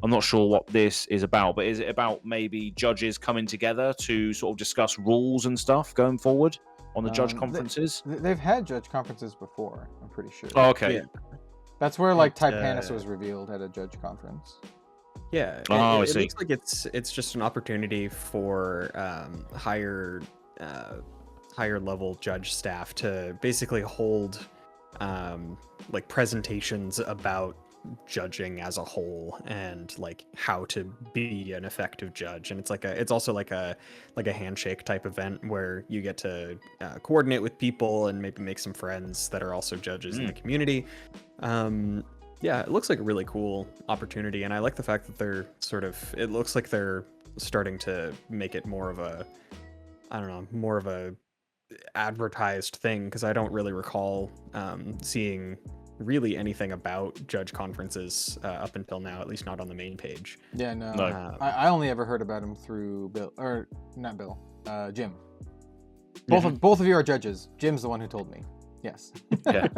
not sure what this is about. But is it about maybe judges coming together to sort of discuss rules and stuff going forward on the judge conferences? They've had judge conferences before, I'm pretty sure. Oh, okay. Yeah. That's where like Taipanis was revealed at a judge conference. Yeah. I it see. looks like it's just an opportunity for higher level judge staff to basically hold like presentations about judging as a whole and like how to be an effective judge. And it's also like a handshake type event where you get to coordinate with people and maybe make some friends that are also judges in the community. Yeah, it looks like a really cool opportunity, and I like the fact that it looks like they're starting to make it more of a advertised thing, because I don't really recall seeing really anything about judge conferences up until now, at least not on the main page. Yeah, no. I only ever heard about him through Jim. Both of you are judges. Jim's the one who told me. Yes. Yeah.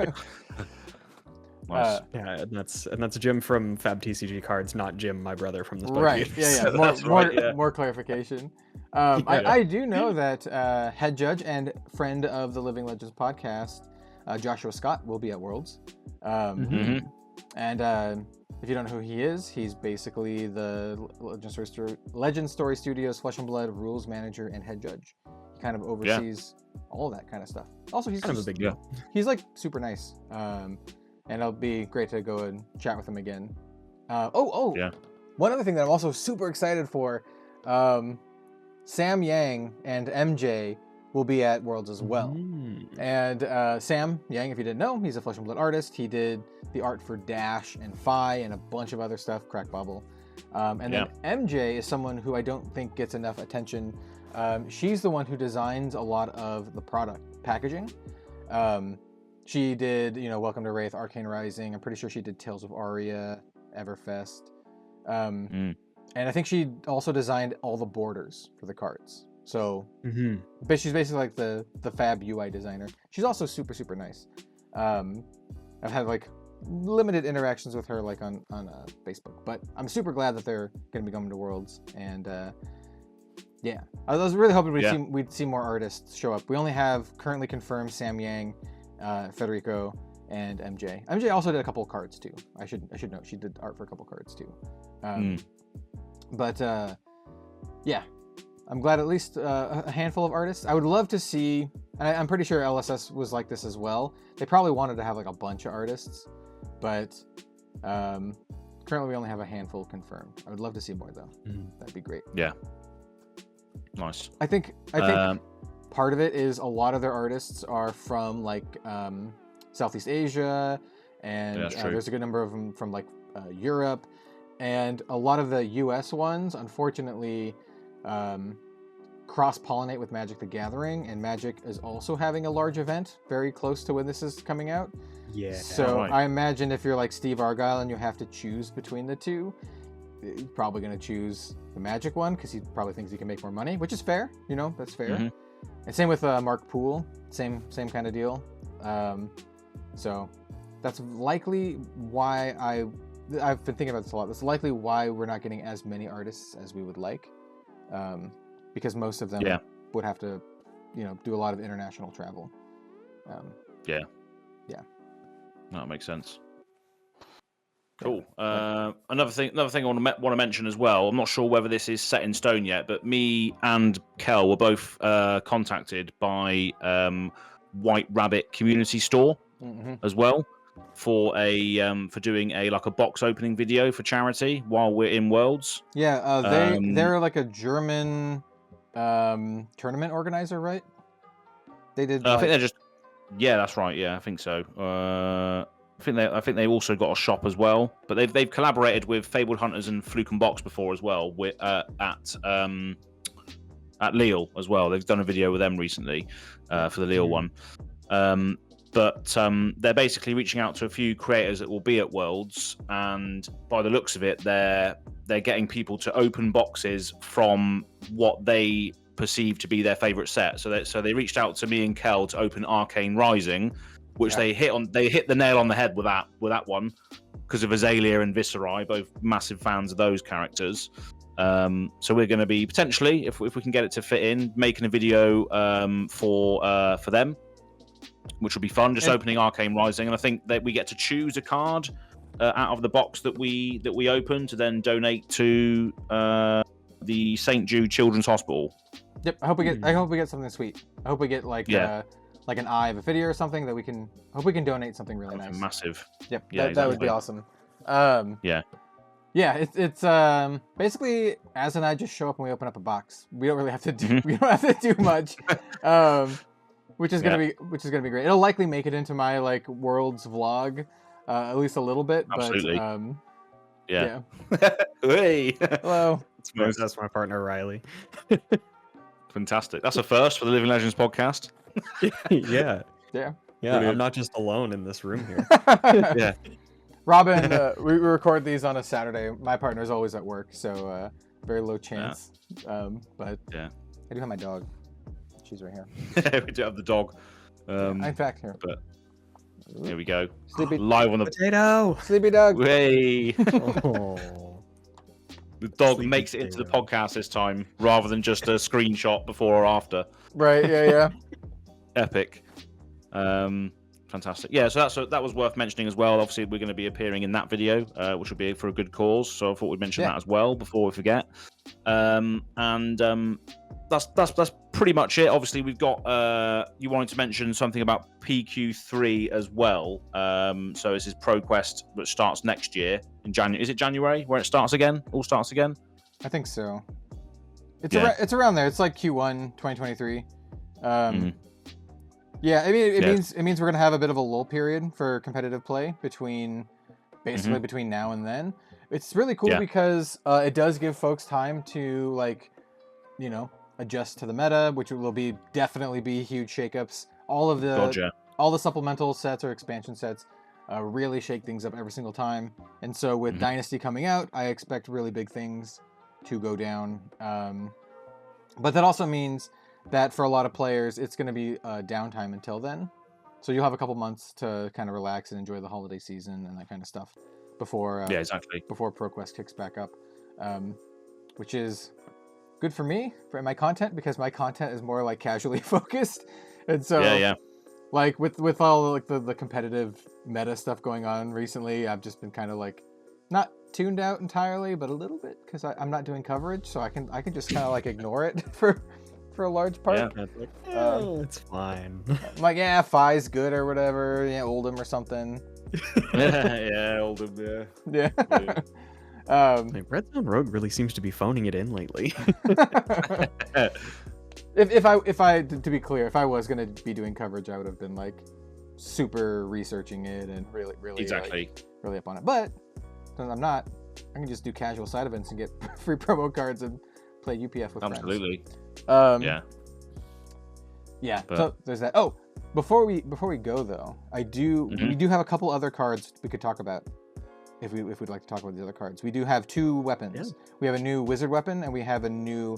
Nice. Yeah, and that's Jim from FAB TCG Cards, not Jim, my brother from the Spud Right. Games. Yeah. More clarification. I do know that head judge and friend of the Living Legends podcast, Joshua Scott, will be at Worlds. And if you don't know who he is, he's basically the Legend Story Studios Flesh and Blood rules manager and head judge. He kind of oversees all that kind of stuff. Also, he's kind of a big deal. He's like super nice. And it'll be great to go and chat with him again. Yeah. One other thing that I'm also super excited for, Sam Yang and MJ will be at Worlds as well. And Sam Yang, if you didn't know, he's a Flesh and Blood artist. He did the art for Dash and Phi and a bunch of other stuff, Crack Bubble. Then MJ is someone who I don't think gets enough attention. She's the one who designs a lot of the product packaging. She did, Welcome to Wraith, Arcane Rising. I'm pretty sure she did Tales of Aria, Everfest. And I think she also designed all the borders for the cards. So she's basically like the FAB UI designer. She's also super, super nice. I've had like limited interactions with her like on Facebook, but I'm super glad that they're going to be coming to Worlds. And yeah, I was really hoping we'd see more artists show up. We only have currently confirmed Sam Yang, Federico, and MJ. MJ also did a couple of cards too. I should note she did art for a couple of cards too. But yeah, I'm glad at least a handful of artists. I would love to see, and I'm pretty sure LSS was like this as well. They probably wanted to have like a bunch of artists, but currently we only have a handful confirmed. I would love to see more though. That'd be great. Yeah. Nice. I think part of it is a lot of their artists are from like Southeast Asia, and there's a good number of them from like Europe, and a lot of the US ones, unfortunately, cross-pollinate with Magic the Gathering, and Magic is also having a large event very close to when this is coming out. Yeah. So I imagine if you're like Steve Argyle and you have to choose between the two, you're probably going to choose the Magic one because he probably thinks he can make more money, which is fair. You know, that's fair. And same with Mark Poole, same kind of deal. So that's likely why I've been thinking about this a lot. That's likely why we're not getting as many artists as we would like, because most of them would have to, do a lot of international travel. Yeah. That makes sense. Cool. Another thing I want to mention as well. I'm not sure whether this is set in stone yet, but me and Kel were both contacted by White Rabbit Community Store as well for doing a box opening video for charity while we're in Worlds. Yeah, they're like a German tournament organizer, right? They did. I think they're just. Yeah, that's right. Yeah, I think so. I think they also got a shop as well, but they've collaborated with Fabled Hunters and Fluke and Box before as well. At Lille as well. They've done a video with them recently for the Lille one. But they're basically reaching out to a few creators that will be at Worlds, and by the looks of it, they're getting people to open boxes from what they perceive to be their favorite set. So they reached out to me and Kel to open Arcane Rising, which they hit the nail on the head with that one because of Azalea and Viserai, both massive fans of those characters. So we're going to be potentially, if we can get it to fit in, making a video for them, which will be fun. Just opening Arcane Rising, and I think that we get to choose a card out of the box that we open to then donate to the St. Jude Children's Hospital. Yep. I hope we get something sweet. I hope we get like an Eye of Ophidia or something that we can donate something really nice. Massive. Yep. That would be awesome. Yeah, it's basically Azz and I just show up and we open up a box. We don't really have to do much. Which is gonna be great. It'll likely make it into my like Worlds vlog, at least a little bit. Absolutely. But yeah. Hey. Hello. That's my partner Riley. Fantastic. That's a first for the Living Legends podcast. Yeah. Brilliant. I'm not just alone in this room here. Yeah. Robin, we record these on a Saturday. My partner's always at work, so very low chance. But I do have my dog. She's right here. We do have the dog. In fact, here. But here we go. Sleepy live on the potato. Sleepy dog. Hey. Oh. The dog Sleepy makes it into the potato. podcast this time, rather than just a screenshot before or after. Right. Yeah. Epic. Fantastic. Yeah, so that was worth mentioning as well. Obviously, we're going to be appearing in that video, which will be for a good cause. So I thought we'd mention that as well before we forget. That's pretty much it. Obviously, we've got you wanted to mention something about PQ3 as well. So this is ProQuest, which starts next year in January. Is it January where it starts again? All starts again? I think so. It's around there. It's like Q1 2023. Yeah, I mean it means we're gonna have a bit of a lull period for competitive play between now and then. It's really cool because it does give folks time to adjust to the meta, which will definitely be huge shakeups. All the supplemental sets or expansion sets really shake things up every single time. And so with Dynasty coming out, I expect really big things to go down. But that also means that for a lot of players, it's going to be downtime until then. So you'll have a couple months to kind of relax and enjoy the holiday season and that kind of stuff before before ProQuest kicks back up, which is good for me, for my content, because my content is more like casually focused. And so like with all like the competitive meta stuff going on recently, I've just been kind of like not tuned out entirely, but a little bit because I'm not doing coverage, so I can just kind of like ignore it for a large part. Yeah. It's like, oh, it's fine. I'm like, yeah, Phi's good or whatever. Yeah, Oldham or something. Yeah, Oldham, yeah. Yeah. Like, Red Zone Rogue really seems to be phoning it in lately. if I to be clear, if I was gonna be doing coverage, I would have been like super researching it and really Exactly. like, really up on it. But since I'm not, I can just do casual side events and get free promo cards and play UPF with Absolutely. friends. Yeah. Yeah. But- So there's that. Oh, before we go though, we do have a couple other cards we could talk about. If we'd like to talk about the other cards, we do have 2 weapons. Yeah. We have a new wizard weapon and we have a new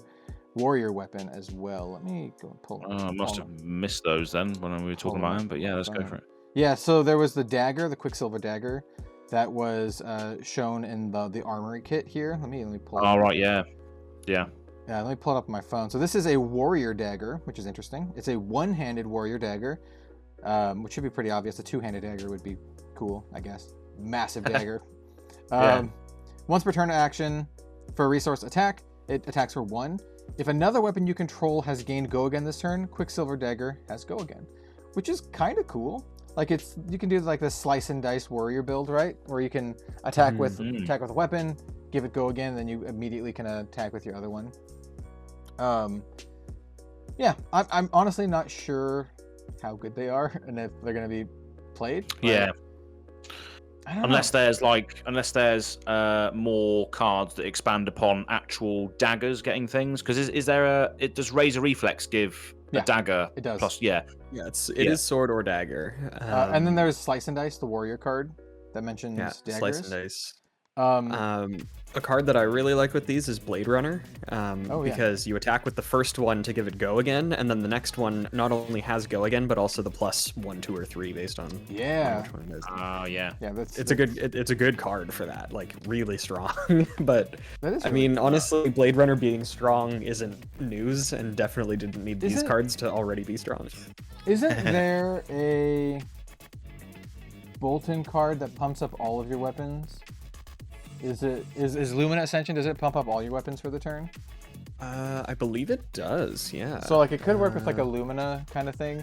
warrior weapon as well. Let me go and pull. I must have missed those then when we were talking about them, but yeah, let's go for it. Yeah, so there was the dagger, the Quicksilver dagger, that was shown in the armory kit here. Let me pull it up. All right, yeah. Yeah, let me pull it up on my phone. So this is a warrior dagger, which is interesting. It's a one-handed warrior dagger, which should be pretty obvious. A two-handed dagger would be cool, I guess. Massive dagger. Yeah. Once per turn action, for a resource attack, it attacks for 1. If another weapon you control has gained go again this turn, Quicksilver dagger has go again, which is kind of cool. Like you can do like this slice and dice warrior build, right? Where you can attack with a weapon, give it go again, then you immediately can attack with your other one. Yeah, I'm honestly not sure how good they are and if they're gonna be played. Yeah. I don't Unless know. there's more cards that expand upon actual daggers getting things. Because does Razor Reflex give a dagger? It does. Plus, yeah. Yeah, it is sword or dagger. And then there's Slice and Dice, the warrior card that mentions daggers. Slice and dice. Um, A card that I really like with these is Blade Runner, because you attack with the first one to give it go again, and then the next one not only has go again, but also the plus 1, 2, or 3 based on Yeah. which one it is. Oh, yeah. yeah, It's a good card for that, like really strong. But that is I really mean, cool. honestly, Blade Runner being strong isn't news, and definitely didn't need these Isn't- cards to already be strong. Isn't there a Bolton card that pumps up all of your weapons? Is Lumina Ascension, does it pump up all your weapons for the turn? I believe it does, yeah. So like it could work with like a Lumina kind of thing.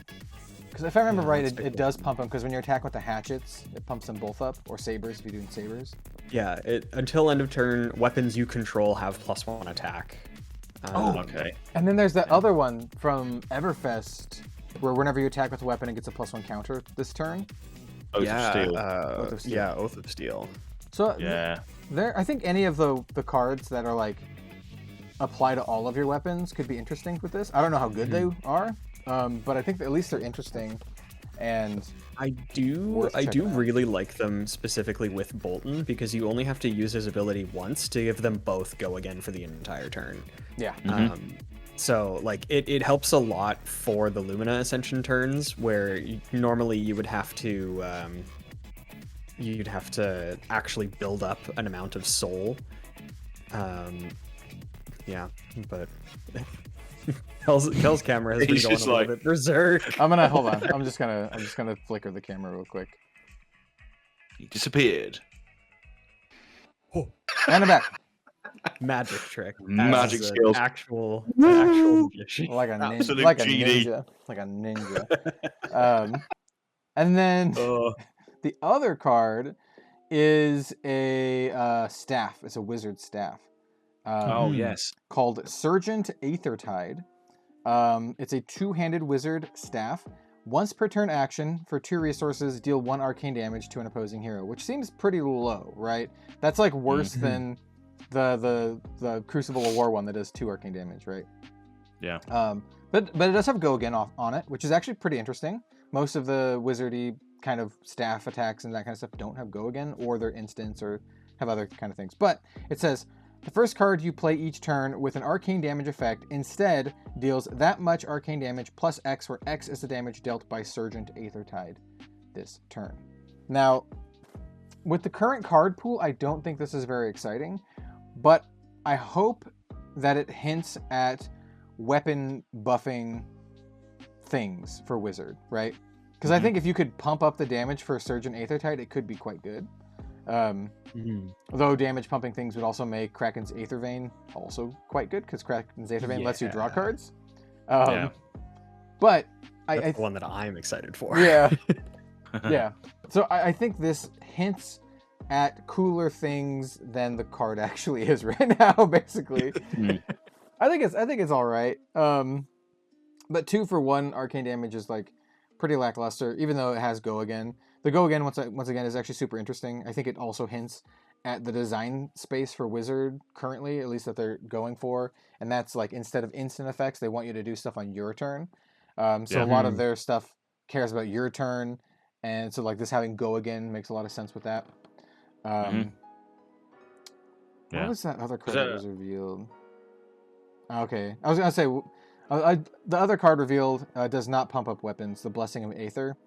Because if I remember right, let's take it a does pump them, because when you're attacking with the hatchets, it pumps them both up, or sabers if you're doing sabers. Yeah, until end of turn, weapons you control have +1 attack. Okay. And then there's that other one from Everfest, where whenever you attack with a weapon, it gets a +1 counter this turn. Oath of Steel. Oath of Steel. Yeah, Oath of Steel. So Yeah. I think any of the cards that are like apply to all of your weapons could be interesting with this. I don't know how good they are, but I think that at least they're interesting. And I do Worth checking out. really like them specifically with Bolton, because you only have to use his ability once to give them both go again for the entire turn. yeah, So like it helps a lot for the Lumina Ascension turns, where normally you would have to you'd have to actually build up an amount of soul. Yeah, but Kel's camera has been He's going just a little bit berserk. I'm gonna hold on. I'm just gonna flicker the camera real quick. He disappeared. And I'm back. Magic trick. Magic As an skills. Actual magician. Like a Absolute like a GD. ninja. Like a ninja. And then the other card is a staff. It's a wizard staff. Oh, yes. Called Sergeant Aethertide. It's a two-handed wizard staff. Once per turn action, for 2 resources, deal 1 arcane damage to an opposing hero, which seems pretty low, right? That's like worse than the Crucible of War one that does 2 arcane damage, right? Yeah. But it does have go again on it, which is actually pretty interesting. Most of the wizardy kind of staff attacks and that kind of stuff don't have go again, or they're instants or have other kind of things. But it says, the first card you play each turn with an arcane damage effect instead deals that much arcane damage plus X, where X is the damage dealt by Sergeant Aethertide this turn. Now, with the current card pool, I don't think this is very exciting, but I hope that it hints at weapon buffing things for Wizard, right? Because I think if you could pump up the damage for Sergeant Aethertide, it could be quite good. Although damage pumping things would also make Kraken's Aether Vein also quite good, because Kraken's Aether Vein lets you draw cards. But That's the one that I'm excited for. Yeah. Yeah. So I think this hints at cooler things than the card actually is right now, basically. I think it's all right. But 2 for 1 arcane damage is like pretty lackluster, even though it has Go Again. The Go Again, once again, is actually super interesting. I think it also hints at the design space for Wizard currently, at least that they're going for. And that's like, instead of instant effects, they want you to do stuff on your turn. So a lot of their stuff cares about your turn. And so like this having Go Again makes a lot of sense with that. What was that other card that was revealed? Okay, I was gonna say the other card revealed does not pump up weapons. The Blessing of Aether.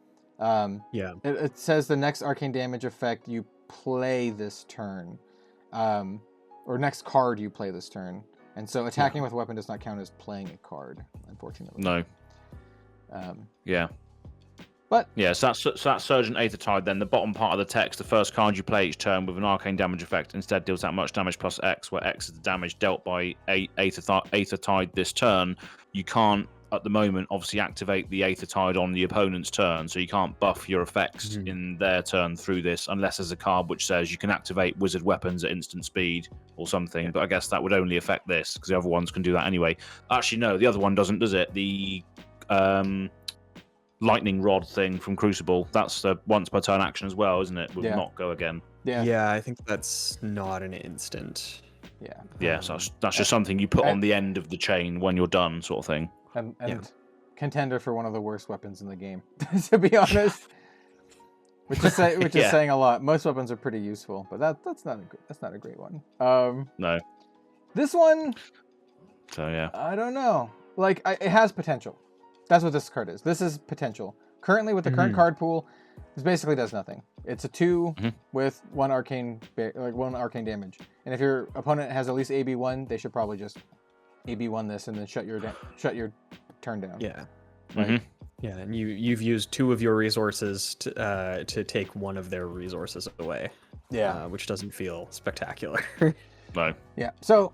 It says the next arcane damage effect you play this turn, or next card you play this turn, and so attacking with weapon does not count as playing a card, unfortunately. No. But so that's Surgent Aether Tide. Then the bottom part of the text, the first card you play each turn with an arcane damage effect instead deals that much damage plus X, where X is the damage dealt by Aether Tide this turn. You can't, at the moment, obviously activate the Aether Tide on the opponent's turn, so you can't buff your effects in their turn through this unless there's a card which says you can activate wizard weapons at instant speed or something. But I guess that would only affect this, because the other ones can do that anyway. Actually, no, the other one doesn't, does it? The lightning rod thing from Crucible, that's the once per turn action as well, isn't it? Will not Go Again. Yeah, I think that's not an instant. So that's just something you put on the end of the chain when you're done, sort of thing. And contender for one of the worst weapons in the game, to be honest. Which is saying a lot. Most weapons are pretty useful, but that's not a great one. No. This one. So yeah. I don't know. Like it has potential. That's what this card is. This is potential. Currently, with the current card pool, this basically does nothing. It's a 2 with one arcane damage. And if your opponent has at least AB1, they should probably just AB1 this and then shut your turn down. Yeah. Right? Yeah, and you've used 2 of your resources to take one of their resources away. Yeah. Which doesn't feel spectacular. No. Yeah. So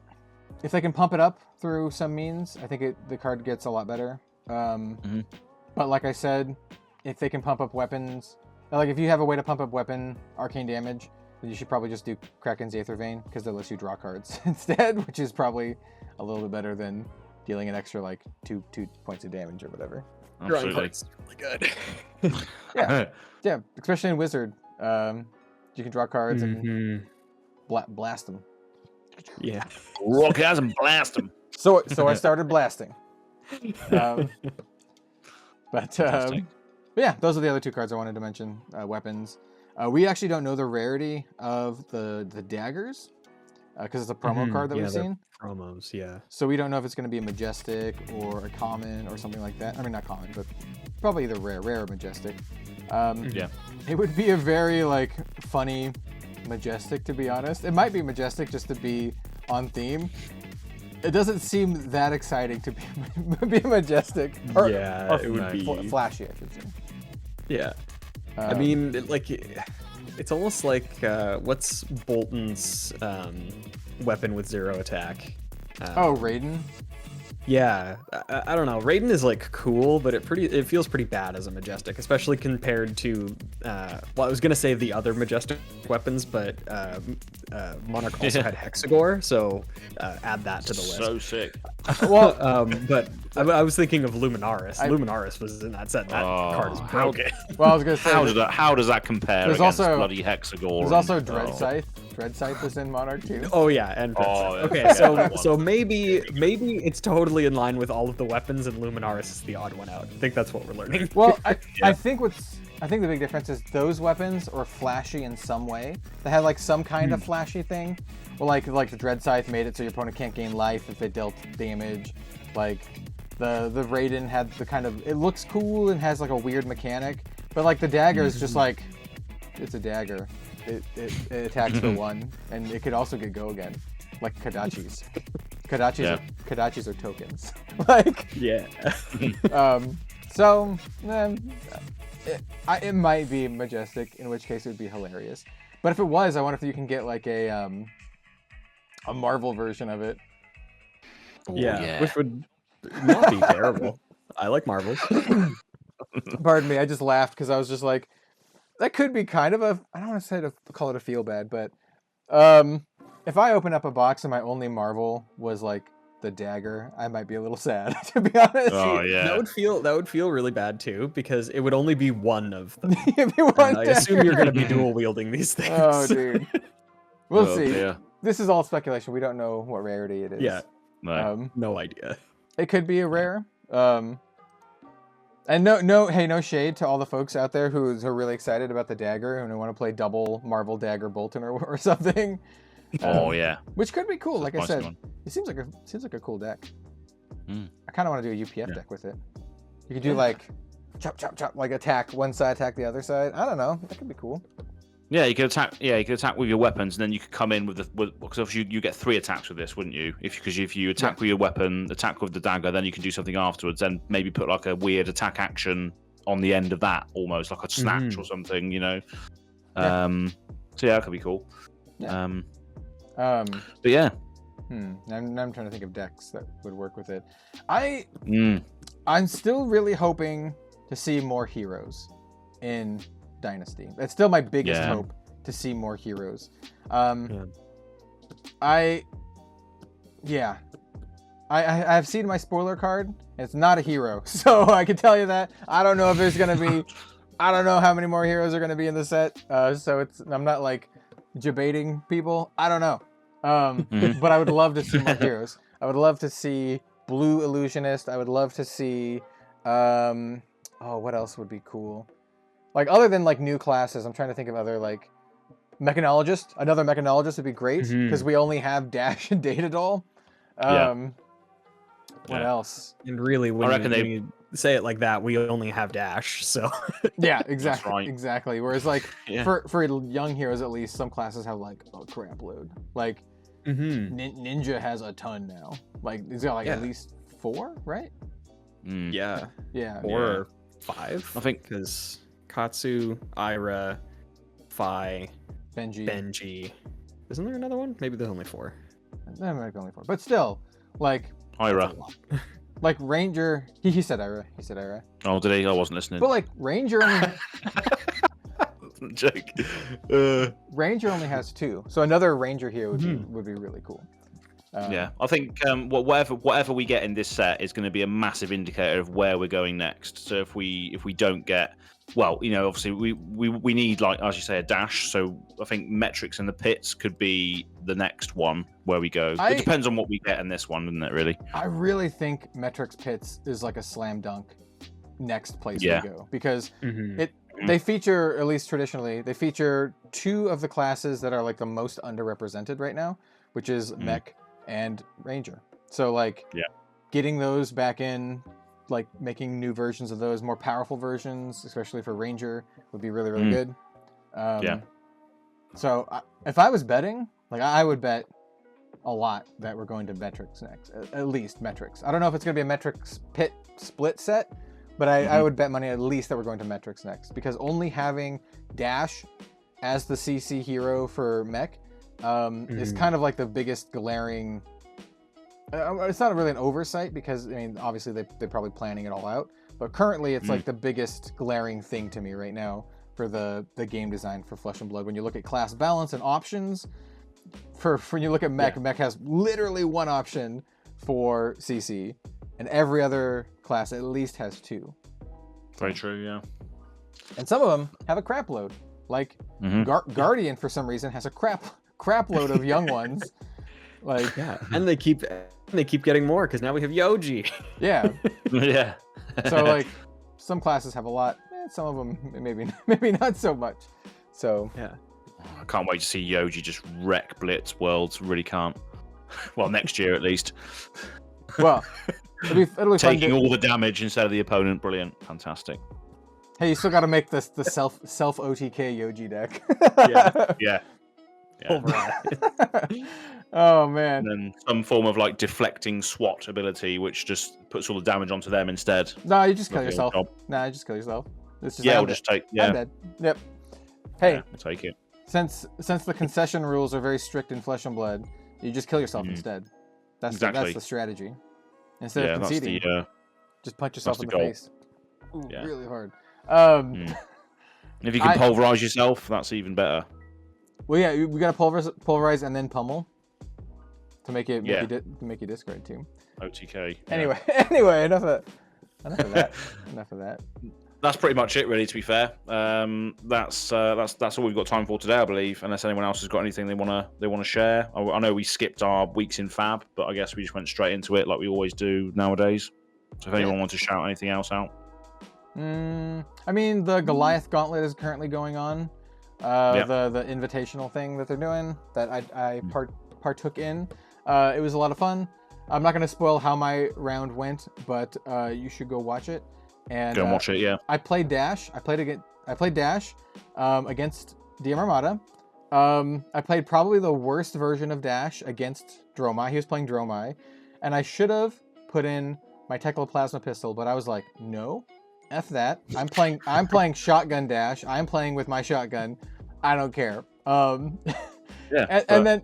if they can pump it up through some means, I think the card gets a lot better. But like I said, if they can pump up weapons, like if you have a way to pump up weapon arcane damage, then you should probably just do Kraken's Aether Vein, because that lets you draw cards instead, which is probably a little bit better than dealing an extra like 2 points of damage or whatever. Drawing cards is really good. Yeah, especially in Wizard, you can draw cards and blast them. Yeah, rock guys and blast them. So I started blasting. But yeah, those are the other 2 cards I wanted to mention. Weapons. We actually don't know the rarity of the daggers, because it's a promo card that we've seen. Promos, yeah. So we don't know if it's going to be a majestic or a common or something like that. I mean, not common, but probably either rare or majestic. It would be a very like funny majestic, to be honest. It might be majestic just to be on theme. It doesn't seem that exciting to be majestic. Or it would be flashy, I should say. Yeah. I mean, it's almost like what's Bolton's weapon with 0 attack? Raiden? Yeah, I don't know. Raiden is like cool, but it feels pretty bad as a majestic, especially compared to I was gonna say the other majestic weapons, but Monarch also had Hexagore, so add that to the list. So sick. Well, but I was thinking of Luminaris. Luminaris was in that set. That card is broken. Well, I was gonna say how does that compare against also bloody Hexagore? There's also Dread Scythe. Dread Scythe was in Monarch too. Oh yeah, and okay, so maybe it's totally in line with all of the weapons, and Luminaris is the odd one out. I think that's what we're learning. Well, I think the big difference is those weapons are flashy in some way. They had like some kind of flashy thing. Well, like the Dread Scythe made it so your opponent can't gain life if it dealt damage. Like the Raiden had the kind of, it looks cool and has like a weird mechanic, but like the dagger is just like, it's a dagger. It attacks for 1, and it could also get Go Again, like Kadachi's. Kadachi's are tokens. Like so it might be majestic, in which case it would be hilarious. But if it was, I wonder if you can get like a Marvel version of it. Yeah, which would not be terrible. I like Marvels. Pardon me, I just laughed because I was just like, that could be kind of a, I don't want to say to call it a feel bad, but if I open up a box and my only Marvel was like the dagger, I might be a little sad, to be honest. Oh yeah, that would feel really bad too, because it would only be one of them. I assume you're going to be dual wielding these things. Oh dude, we'll see. Dear. This is all speculation. We don't know what rarity it is. Yeah, No. no idea. It could be a rare. And no shade to all the folks out there who are really excited about the dagger and who want to play double Marvel Dagger Bolton or something. Oh yeah, Which could be cool. Like I said, one. it seems like a cool deck. Mm. I kind of want to do a UPF deck with it. You could do like chop chop chop, like attack one side, attack the other side. I don't know. That could be cool. Yeah, you could attack. Yeah, you could attack with your weapons, and then you could come in with because obviously you get 3 attacks with this, wouldn't you? Because if you attack with your weapon, attack with the dagger, then you can do something afterwards. Then maybe put like a weird attack action on the end of that, almost like a snatch or something, you know. Yeah. So yeah, that could be cool. Yeah. But yeah, I'm trying to think of decks that would work with it. I'm still really hoping to see more heroes in Dynasty. That's still my biggest hope, to see more heroes. I've seen my spoiler card. It's not a hero, so I can tell you that. I don't know if there's gonna be. I don't know how many more heroes are gonna be in the set. So I'm not like debating people. I don't know. But I would love to see more heroes. I would love to see Blue Illusionist. I would love to see. What else would be cool? Like, other than like new classes, I'm trying to think of other like mechanologist. Another mechanologist would be great because we only have Dash and Data Doll. What else? And really, when you say it like that, we only have Dash. So yeah, exactly, right. exactly. Whereas like for young heroes, at least some classes have like a crap load. Like Ninja has a ton now. Like he's got like at least 4, right? Yeah. 4 or 5. I think because Katsu, Ira, Fi, Benji. Isn't there another one? Maybe there's only 4. There might be only 4, but still, like Ira. Like Ranger, he said Ira. He said Ira. Oh, did he? I wasn't listening. But like Ranger only. Joke. Ranger only has 2, so another Ranger here would be really cool. Yeah, I think whatever we get in this set is going to be a massive indicator of where we're going next. So if we don't get, well, you know, obviously we need, like, as you say, a dash. So I think metrics in the pits could be the next one where we go. It depends on what we get in this one, doesn't it? Really. I really think metrics pits is like a slam dunk next place we go, because they feature, at least traditionally, they feature 2 of the classes that are like the most underrepresented right now, which is mech and Ranger. So like getting those back in, like making new versions of those, more powerful versions, especially for Ranger, would be really, really good. So if I was betting, like I would bet a lot that we're going to metrics next, at least metrics. I don't know if it's going to be a metrics pit split set, but I would bet money at least that we're going to metrics next, because only having Dash as the CC hero for mech is kind of like the biggest glaring. It's not really an oversight, because I mean, obviously they're probably planning it all out, but currently it's like the biggest glaring thing to me right now for the game design for Flesh and Blood. When you look at class balance and options, when you look at mech, mech has literally 1 option for CC, and every other class at least has 2. Very true. Yeah. And some of them have a crap load, like Guardian for some reason has a crap load of young ones. Like and they keep getting more because now we have Yoji. Yeah. So like some classes have a lot, some of them maybe not so much. So I can't wait to see Yoji just wreck Blitz Worlds. Really can't. Well, next year at least. Well, it'll be taking fun all the damage instead of the opponent. Brilliant, fantastic. Hey, you still got to make the self OTK Yoji deck. Yeah. Oh man. And then some form of like deflecting SWAT ability, which just puts all the damage onto them instead. No, you just kill yourself. It's just we'll just take. Yeah. I'm dead. Yep. Hey, I'll take it. since the concession rules are very strict in Flesh and Blood, you just kill yourself instead. That's the strategy. Instead of conceding, just punch yourself in the face. Ooh, really hard. If you can pulverize yourself, that's even better. Well, yeah, we gotta pulverize and then pummel to make you discard too. OTK. Anyway, enough of that. Enough of that. That's pretty much it, really. To be fair, that's all we've got time for today, I believe. Unless anyone else has got anything they wanna share. I know we skipped our weeks in Fab, but I guess we just went straight into it like we always do nowadays. So if anyone wants to shout anything else out, I mean, the Goliath Gauntlet is currently going on. The invitational thing that they're doing that I partook in. It was a lot of fun. I'm not gonna spoil how my round went, but you should go watch it. And go and watch it. Yeah. I played Dash. I played Dash against DM Armada. I played probably the worst version of Dash against Dromai. He was playing Dromai, and I should have put in my Tekla Plasma Pistol, but I was like, no, F that. I'm playing Shotgun Dash. I'm playing with my shotgun. I don't care. And then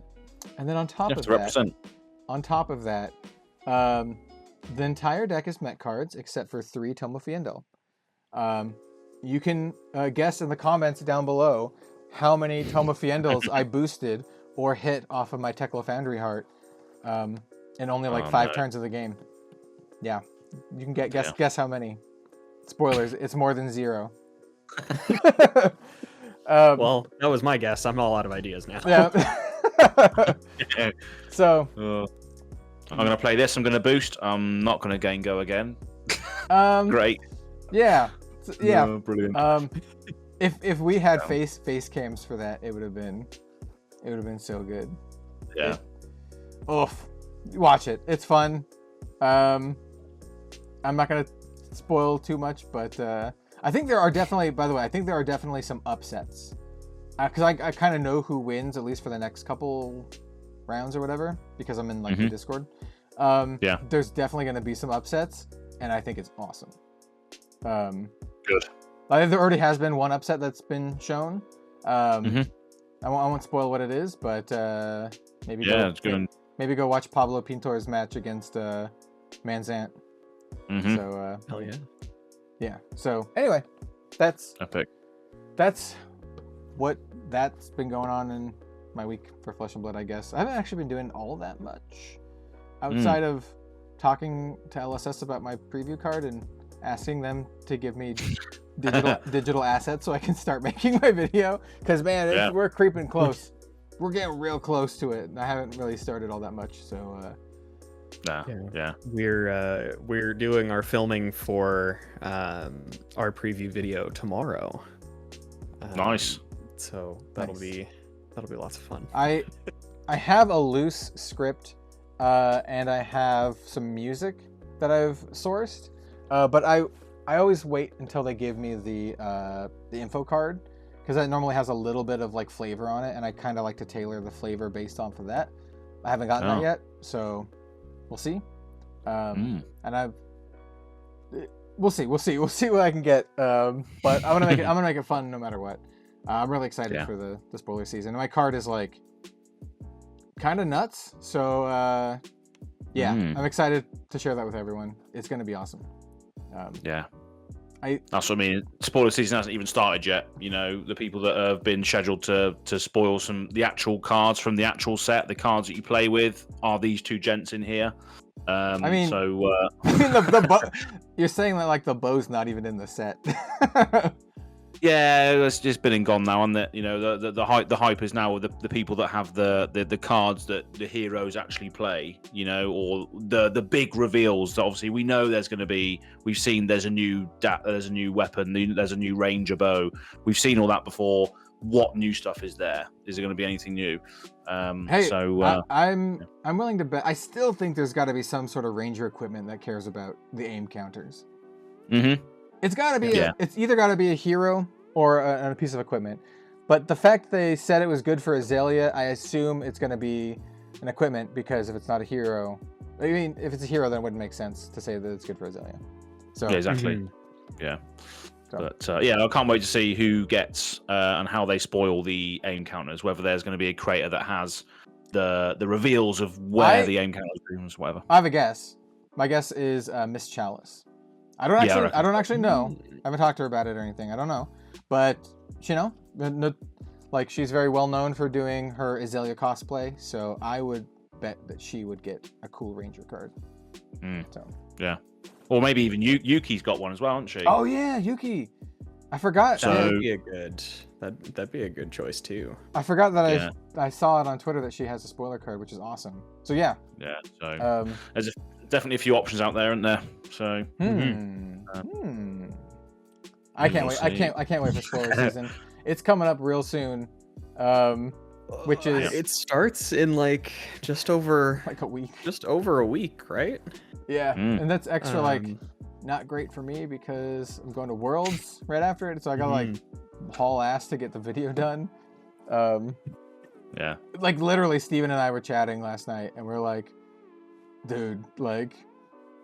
on top of that, the entire deck is Met cards except for 3 Tome of Fiendel. You can guess in the comments down below how many Tome of Fiendels I boosted or hit off of my Tekla Foundry Heart in only like 5 turns of the game. Yeah, you can guess how many. Spoilers, it's more than 0. Well, that was my guess. I'm all out of ideas now. Yeah. So I'm gonna play this. I'm gonna boost. I'm not gonna go again. Great. Yeah. Brilliant. If we had face cams for that, it would have been so good. Yeah. Watch it. It's fun. I'm not gonna spoil too much, but I think there are definitely some upsets. Because I kind of know who wins, at least for the next couple rounds or whatever, because I'm in the Discord. There's definitely going to be some upsets, and I think it's awesome. Good. There already has been one upset that's been shown. I won't spoil what it is, but maybe go watch Pablo Pintor's match against Manzant. So hell yeah. Yeah. So anyway, that's epic. That's that's been going on in my week for Flesh and Blood, I guess. I haven't actually been doing all that much outside of talking to LSS about my preview card and asking them to give me digital assets so I can start making my video. Because man, we're creeping close. We're getting real close to it. I haven't really started all that much, so. We're doing our filming for our preview video tomorrow. Nice. So that'll be lots of fun. I have a loose script and I have some music that I've sourced, but I always wait until they give me the info card, because that normally has a little bit of like flavor on it, and I kind of like to tailor the flavor based off of that. I haven't gotten that yet, so we'll see. And we'll see what I can get. But I'm gonna make it fun no matter what. I'm really excited for the spoiler season. My card is like kind of nuts, so I'm excited to share that with everyone. It's gonna be awesome. That's what I mean. Spoiler season hasn't even started yet. You know, the people that have been scheduled to spoil the actual cards from the actual set, the cards that you play with, are these 2 gents in here. You're saying that like the bow's not even in the set. Yeah, it's just been and gone now, and that, you know, the hype is now the people that have the cards that the heroes actually play, you know, or the big reveals that obviously we know there's going to be. We've seen there's a new weapon, there's a new ranger bow. We've seen all that before. What new stuff is there? Is there going to be anything new? I'm willing to bet. I still think there's got to be some sort of ranger equipment that cares about the aim counters. It's got to be. It's either got to be a hero or a piece of equipment. But the fact they said it was good for Azalea, I assume it's going to be an equipment, because if it's not a hero, I mean, if it's a hero, then it wouldn't make sense to say that it's good for Azalea. So yeah, exactly. Yeah. But yeah, I can't wait to see who gets and how they spoil the aim counters. Whether there's going to be a creator that has the reveals of where the aim counters, whatever. I have a guess. My guess is Miss Chalice. I don't actually know. I haven't talked to her about it or anything. I don't know, but you know, like she's very well known for doing her Azalea cosplay. So I would bet that she would get a cool Ranger card. So yeah, or maybe even Yuki's got one as well, hasn't she? Oh yeah, Yuki. I forgot. That'd be a good choice too. I forgot that I saw it on Twitter that she has a spoiler card, which is awesome. So yeah. Yeah. So there's definitely a few options out there, isn't there? So. I can't wait. I can't wait for spoiler season. It's coming up real soon. Which is it starts in like just over a week. Just over a week, right? Yeah, and that's extra not great for me because I'm going to Worlds right after it, so I gotta like haul ass to get the video done. Yeah. Like literally, Steven and I were chatting last night, and we're like, dude, like,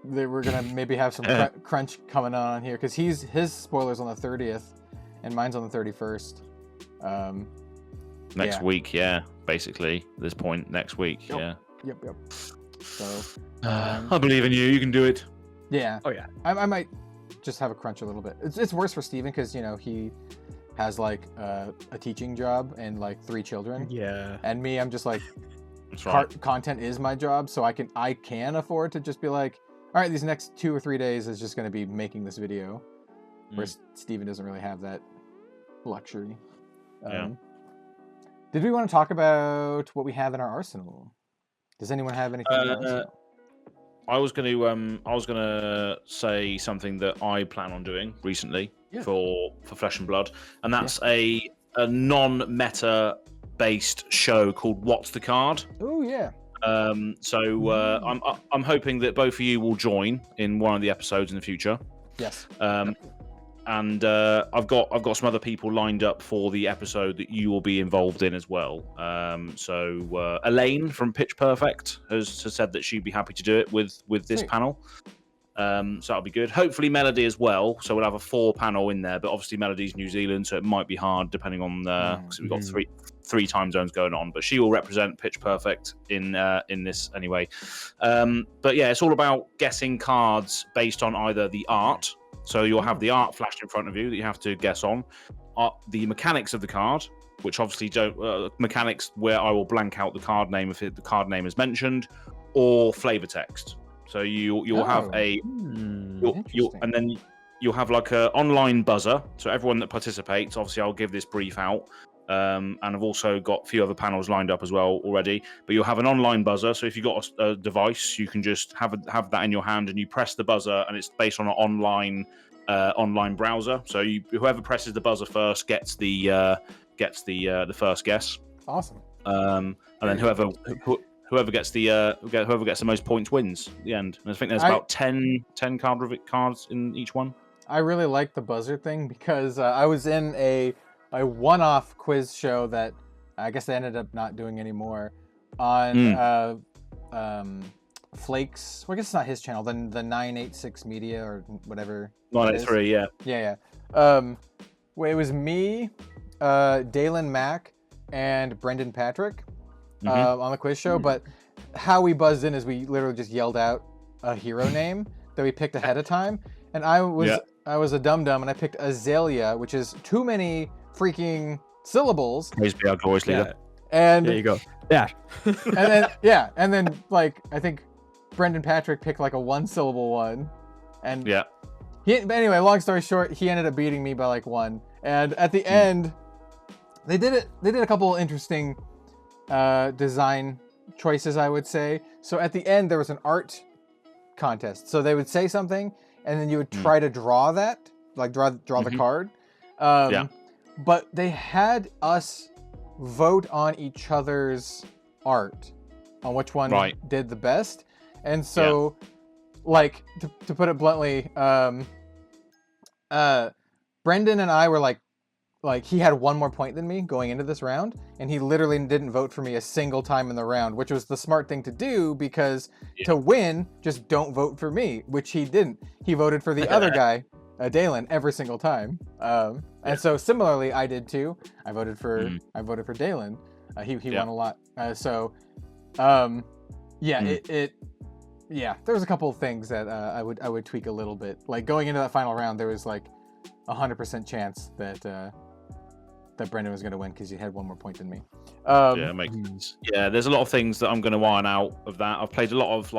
we're gonna maybe have some crunch coming on here because his spoilers on the 30th, and mine's on the 31st. Next week, yeah. Basically, at this point, next week, yep. yeah. Yep. So, I believe in you. You can do it. Yeah. Oh yeah. I might just have a crunch a little bit. It's worse for Steven because you know he has like a teaching job and like 3 children. Yeah. And me, I'm just like, that's right. Content is my job, so I can afford to just be like, all right, these next 2 or 3 days is just going to be making this video. Whereas Steven doesn't really have that luxury. Yeah. Did we want to talk about what we have in our arsenal? Does anyone have anything in their arsenal? I was gonna say something that I plan on doing recently for Flesh and Blood, and that's a non-meta based show called What's the Card? Oh yeah. So I'm hoping that both of you will join in one of the episodes in the future. Yes. And I've got some other people lined up for the episode that you will be involved in as well. So Elaine from Pitch Perfect has said that she'd be happy to do it with this panel. So that'll be good. Hopefully Melody as well. So we'll have a 4 panel in there, but obviously Melody's New Zealand, so it might be hard depending on because we've got three time zones going on. But she will represent Pitch Perfect in this anyway. But yeah, it's all about guessing cards based on either the art. So you'll have the art flashed in front of you that you have to guess on, the mechanics of the card, which obviously don't mechanics where I will blank out the card name if the card name is mentioned, or flavor text. So you'll have and then you'll have like a online buzzer. So everyone that participates, obviously I'll give this brief out. And I've also got a few other panels lined up as well already. But you'll have an online buzzer. So if you've got a device, you can just have that in your hand and you press the buzzer, and it's based on an online browser. So whoever presses the buzzer first gets the first guess. Awesome. And then whoever gets the most points wins at the end. And I think there's about 10 cards in each one. I really like the buzzer thing because I was in a one-off quiz show that I guess they ended up not doing anymore on Flakes. Well, I guess it's not his channel. The 986 Media or whatever. 983, yeah. Yeah. It was me, Dalen Mack, and Brendan Patrick on the quiz show. But how we buzzed in is we literally just yelled out a hero name that we picked ahead of time, and I was a dum-dum, and I picked Azalea, which is too many freaking syllables. Praise be our glorious leader. And there you go. Yeah. and then like I think Brendan Patrick picked like a 1-syllable one, and but anyway, long story short, he ended up beating me by like 1. And at the end, they did a couple interesting design choices, I would say. So at the end, there was an art contest. So they would say something, and then you would try to draw that, like draw the card. But they had us vote on each other's art, on which one did the best. And so, like, to put it bluntly, Brendan and I were like he had 1 more point than me going into this round, and he literally didn't vote for me a single time in the round, which was the smart thing to do because to win, just don't vote for me, which he didn't. He voted for the other guy. Dalen every single time. And so similarly, I did too. I voted for Dalen. He won a lot. There was a couple of things that I would tweak a little bit. Like going into that final round, there was like 100% chance that Brendan was going to win because he had one more point than me. Makes sense. Yeah, there's a lot of things that I'm going to iron out of that. I've played a lot of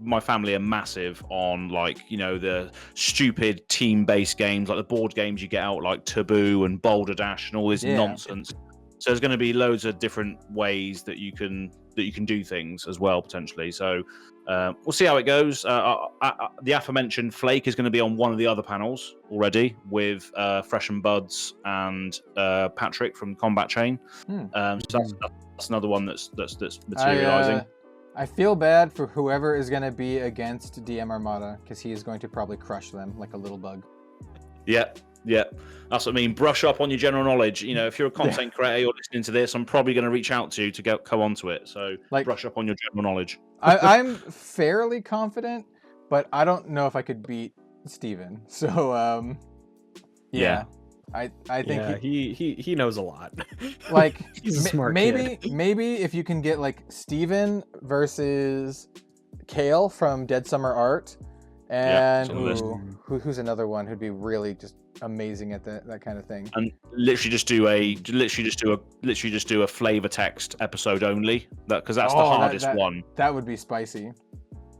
my family are massive on the stupid team-based games, like the board games you get out like Taboo and Boulder Dash and all this nonsense. So there's going to be loads of different ways that you can do things as well potentially. So we'll see how it goes. The aforementioned Flake is going to be on one of the other panels already with Fresh and Buds and Patrick from Combat Chain. So that's another one that's materializing. I feel bad for whoever is going to be against DM Armada because he is going to probably crush them like a little bug. Yeah, that's what I mean. Brush up on your general knowledge. If you're a content creator, you're listening to this, I'm probably going to reach out to you to go onto it. So brush up on your general knowledge. I'm fairly confident, but I don't know if I could beat Steven. So, I think he knows a lot. Like he's a smart kid. Maybe if you can get like Steven versus Kale from Dead Summer Art, and who's another one who'd be really just amazing at that kind of thing. And literally just do a flavor text episode only, because that's the hardest one. That would be spicy.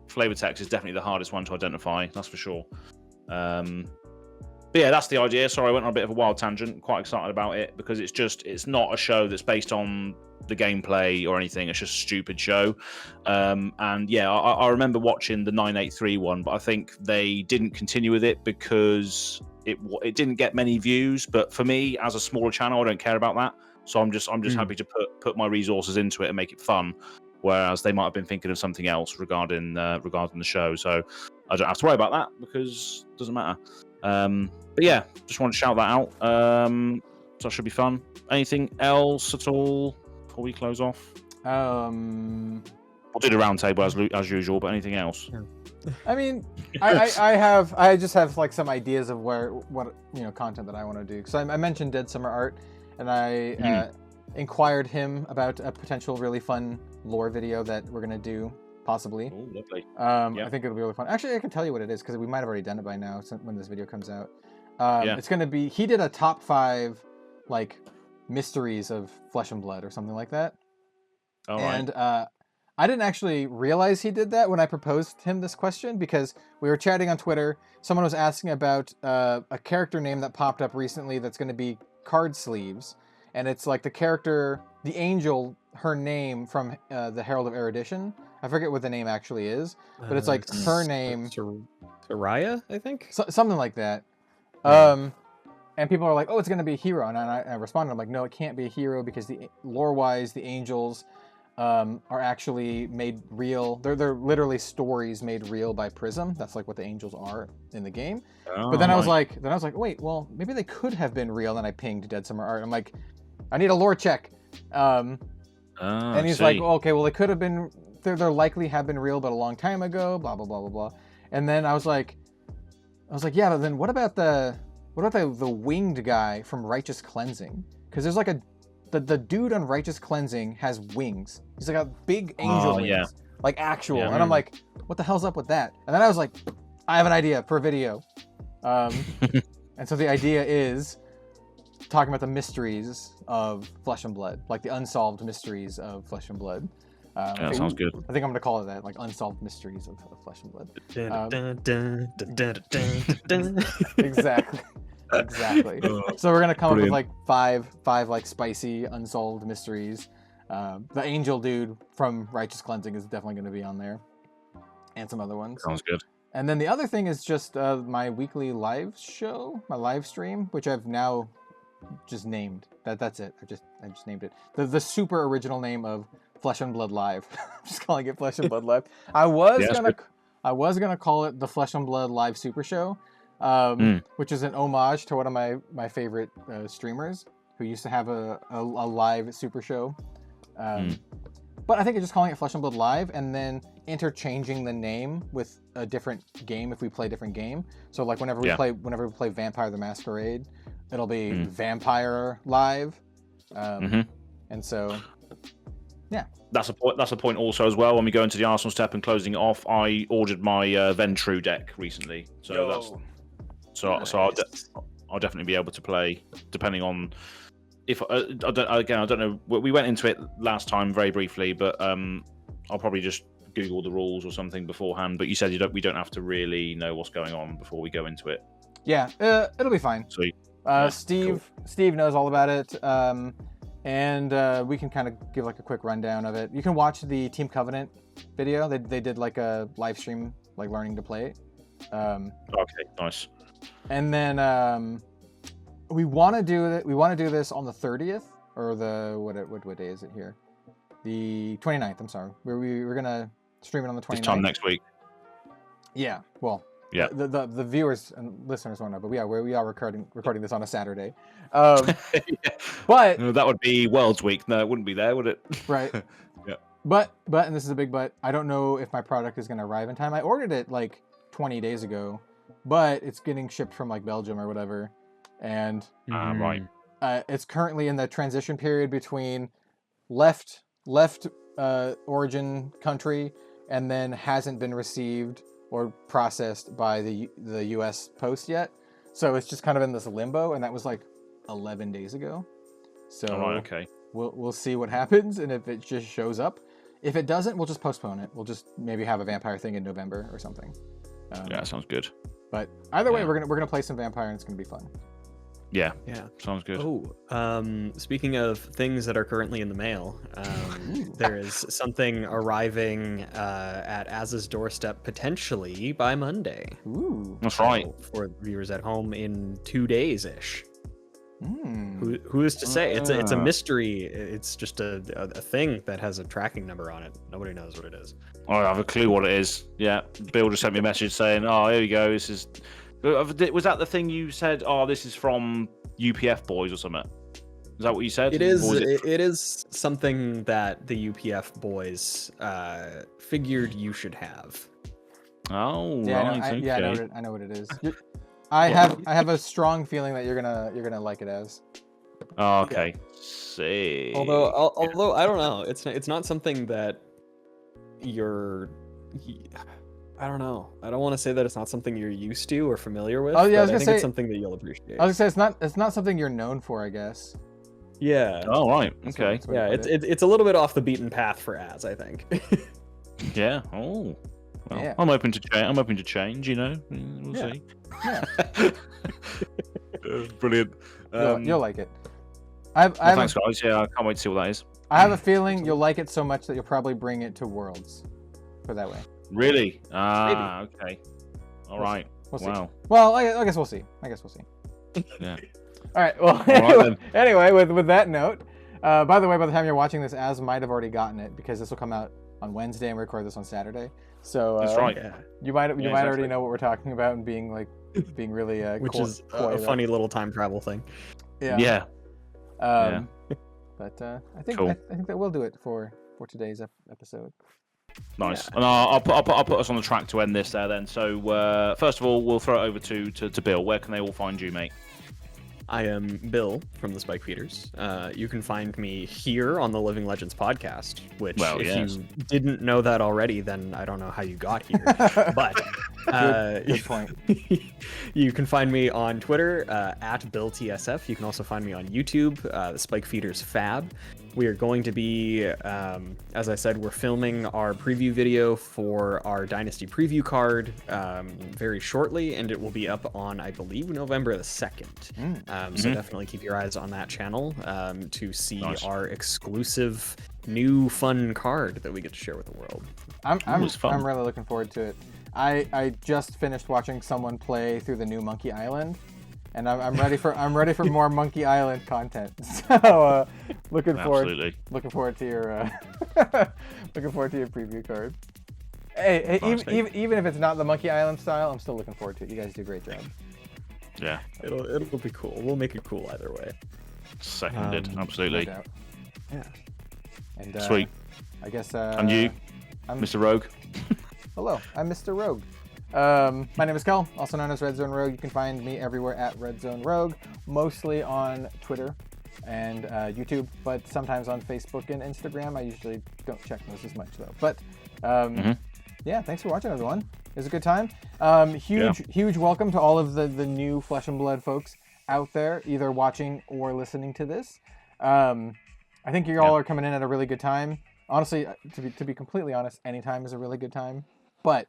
Flavor text is definitely the hardest one to identify. That's for sure. But yeah, that's the idea. Sorry, I went on a bit of a wild tangent. Quite excited about it because it's not a show that's based on the gameplay or anything. It's just a stupid show. I remember watching the 983 one, but I think they didn't continue with it because it didn't get many views. But for me, as a smaller channel, I don't care about that. So I'm just happy to put my resources into it and make it fun. Whereas they might have been thinking of something else regarding the show. So I don't have to worry about that because it doesn't matter. But yeah, just want to shout that out. So that should be fun. Anything else at all before we close off? We'll do the round table as usual, but anything else? I mean, I just have like some ideas of what content that I want to do. Because I mentioned Dead Summer Art, and I inquired him about a potential really fun lore video that we're gonna do. Possibly. Ooh, lovely. I think it'll be really fun. Actually, I can tell you what it is because we might have already done it by now when this video comes out. It's going to be, he did a top 5 like mysteries of Flesh and Blood or something like that. And I didn't actually realize he did that when I proposed him this question because we were chatting on Twitter. Someone was asking about a character name that popped up recently that's going to be Card Sleeves. And it's like the character, the angel, her name from the Herald of Erudition. I forget what the name actually is, but it's like her name. Soraya, I think? Something like that. And people are like, oh, it's going to be a hero. And I responded, I'm like, no, it can't be a hero because lore-wise, the angels are actually made real. They're literally stories made real by Prism. That's like what the angels are in the game. But then I was like, wait, well, maybe they could have been real. And I pinged Dead Summer Art. I'm like, I need a lore check. And he's like, well, okay, well, they could have been... They're likely have been real, but a long time ago, blah, blah, blah, blah, blah. And then I was like, yeah, but then what about the winged guy from Righteous Cleansing? Because there's like the dude on Righteous Cleansing has wings. He's like a big angel wings, like actual. Yeah. And I'm like, what the hell's up with that? And then I was like, I have an idea for a video. And so the idea is talking about the mysteries of Flesh and Blood, like the unsolved mysteries of Flesh and Blood. That sounds good. I think I'm going to call it that, like Unsolved Mysteries of Flesh and Blood. Exactly. So we're going to come up with like five like spicy unsolved mysteries. The angel dude from Righteous Cleansing is definitely going to be on there. And some other ones. Sounds good. And then the other thing is just my weekly live show, my live stream, which I've now just named. That's it. I just named it. The super original name of Flesh and Blood Live. I'm just calling it Flesh and Blood Live. I was gonna call it the Flesh and Blood Live Super Show, which is an homage to one of my favorite streamers who used to have a live Super Show. But I think just calling it Flesh and Blood Live and then interchanging the name with a different game if we play a different game. So like whenever we play Vampire the Masquerade, it'll be Vampire Live. And so, yeah. That's a point also as well. When we go into the Arsenal step and closing it off, I ordered my Ventru deck recently. So I'll definitely be able to play, depending on if I don't know. We went into it last time very briefly, but I'll probably just Google the rules or something beforehand. But you said we don't have to really know what's going on before we go into it. Yeah, it'll be fine. Sweet. Steve knows all about it, and we can kind of give like a quick rundown of it. You can watch the Team Covenant video. They did like a live stream, like learning to play it. Okay, nice. And then we want to do that. We want to do this on the 30th or the what day is it here? The 29th. I'm sorry. We're gonna stream it on the 29th. This time next week. Yeah. Well. Yeah. The viewers and listeners won't know, but we are recording this on a Saturday. But no, that would be World's Week. No, it wouldn't be there, would it? Right. Yeah. But and this is a big but. I don't know if my product is going to arrive in time. I ordered it like 20 days ago, but it's getting shipped from like Belgium or whatever, and right. It's currently in the transition period between left origin country and then hasn't been received or processed by the U.S. Post yet. So it's just kind of in this limbo, and that was like 11 days ago. So okay. We'll see what happens, and if it just shows up. If it doesn't, we'll just postpone it. We'll just maybe have a vampire thing in November or something. Yeah, sounds good. But either way, we're gonna play some vampire, and it's gonna be fun. Yeah, sounds good. Oh, speaking of things that are currently in the mail, there is something arriving at Azz's doorstep potentially by Monday. Ooh, that's right. For viewers at home in 2 days-ish. Mm. Who is to say? It's a mystery. It's just a thing that has a tracking number on it. Nobody knows what it is. I don't have a clue what it is. Yeah, Bill just sent me a message saying, "Oh, here you go. This is." Was that the thing you said? Oh, this is from UPF boys or something. Is that what you said? It is. It is something that the UPF boys figured you should have. Oh, yeah, right. Okay. I know what it is. I have a strong feeling that you're gonna like it as. Oh, okay. See. Although I don't know. It's not something that you're. I don't know. I don't want to say that it's not something you're used to or familiar with. Oh yeah, I think it's something that you'll appreciate. I was gonna say it's not something you're known for, I guess. Yeah. Oh right. Okay. Yeah, it's a little bit off the beaten path for Azz, I think. Yeah. Oh. Well, yeah. I'm open to change. You know. We'll see. Yeah. Brilliant. You'll like it. Thanks, guys. Yeah, I can't wait to see what that is. I have a feeling you'll like it so much that you'll probably bring it to Worlds. Put it that way. Really? Okay. All right. We'll see. Wow. Well, I guess we'll see. Yeah. All right. Well, anyway, with that note, by the way, by the time you're watching this, Azz might have already gotten it because this will come out on Wednesday and we record this on Saturday. So that's right. You might already know what we're talking about and being really which is a funny little time travel thing. Yeah. Yeah. But I think Cool. I think that will do it for today's episode. Nice. And I'll put us on the track to end this there then. So first of all, we'll throw it over to Bill. Where can they all find you, mate? I am Bill from the Spike Feeders. You can find me here on the Living Legends podcast, which if you didn't know that already, then I don't know how you got here. But good point. You can find me on Twitter at BillTSF. You can also find me on YouTube, the Spike Feeders FAB. We are going to be, as I said, we're filming our preview video for our Dynasty preview card very shortly, and it will be up on, I believe, November the 2nd. So definitely keep your eyes on that channel to see our exclusive new fun card that we get to share with the world. I'm really looking forward to it. I just finished watching someone play through the new Monkey Island. And I'm ready for more Monkey Island content. So looking forward to your looking forward to your preview card. Hey, even if it's not the Monkey Island style, I'm still looking forward to it. You guys do a great job. Yeah, it'll be cool. We'll make it cool either way. Seconded, absolutely. No doubt. Yeah. And Sweet. I guess. And you, Mr. Rogue. Hello, I'm Mr. Rogue. My name is Kel, also known as Red Zone Rogue. You can find me everywhere at Red Zone Rogue, mostly on Twitter and YouTube, but sometimes on Facebook and Instagram. I usually don't check those as much though. But yeah, thanks for watching, everyone. It was a good time. Huge welcome to all of the new Flesh and Blood folks out there, either watching or listening to this. I think you all are coming in at a really good time. Honestly, to be completely honest, any time is a really good time. But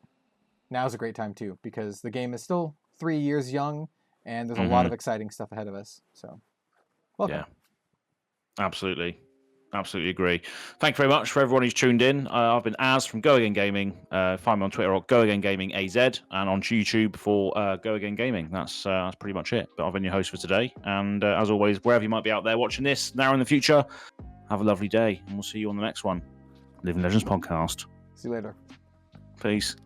now's a great time too, because the game is still 3 years young, and there's a lot of exciting stuff ahead of us. So, welcome. Yeah, absolutely agree. Thank you very much for everyone who's tuned in. I've been Azz from Go Again Gaming. Find me on Twitter or Go Again Gaming AZ, and on YouTube for Go Again Gaming. That's pretty much it. But I've been your host for today, and as always, wherever you might be out there watching this now or in the future, have a lovely day, and we'll see you on the next one. Living Legends podcast. See you later. Peace.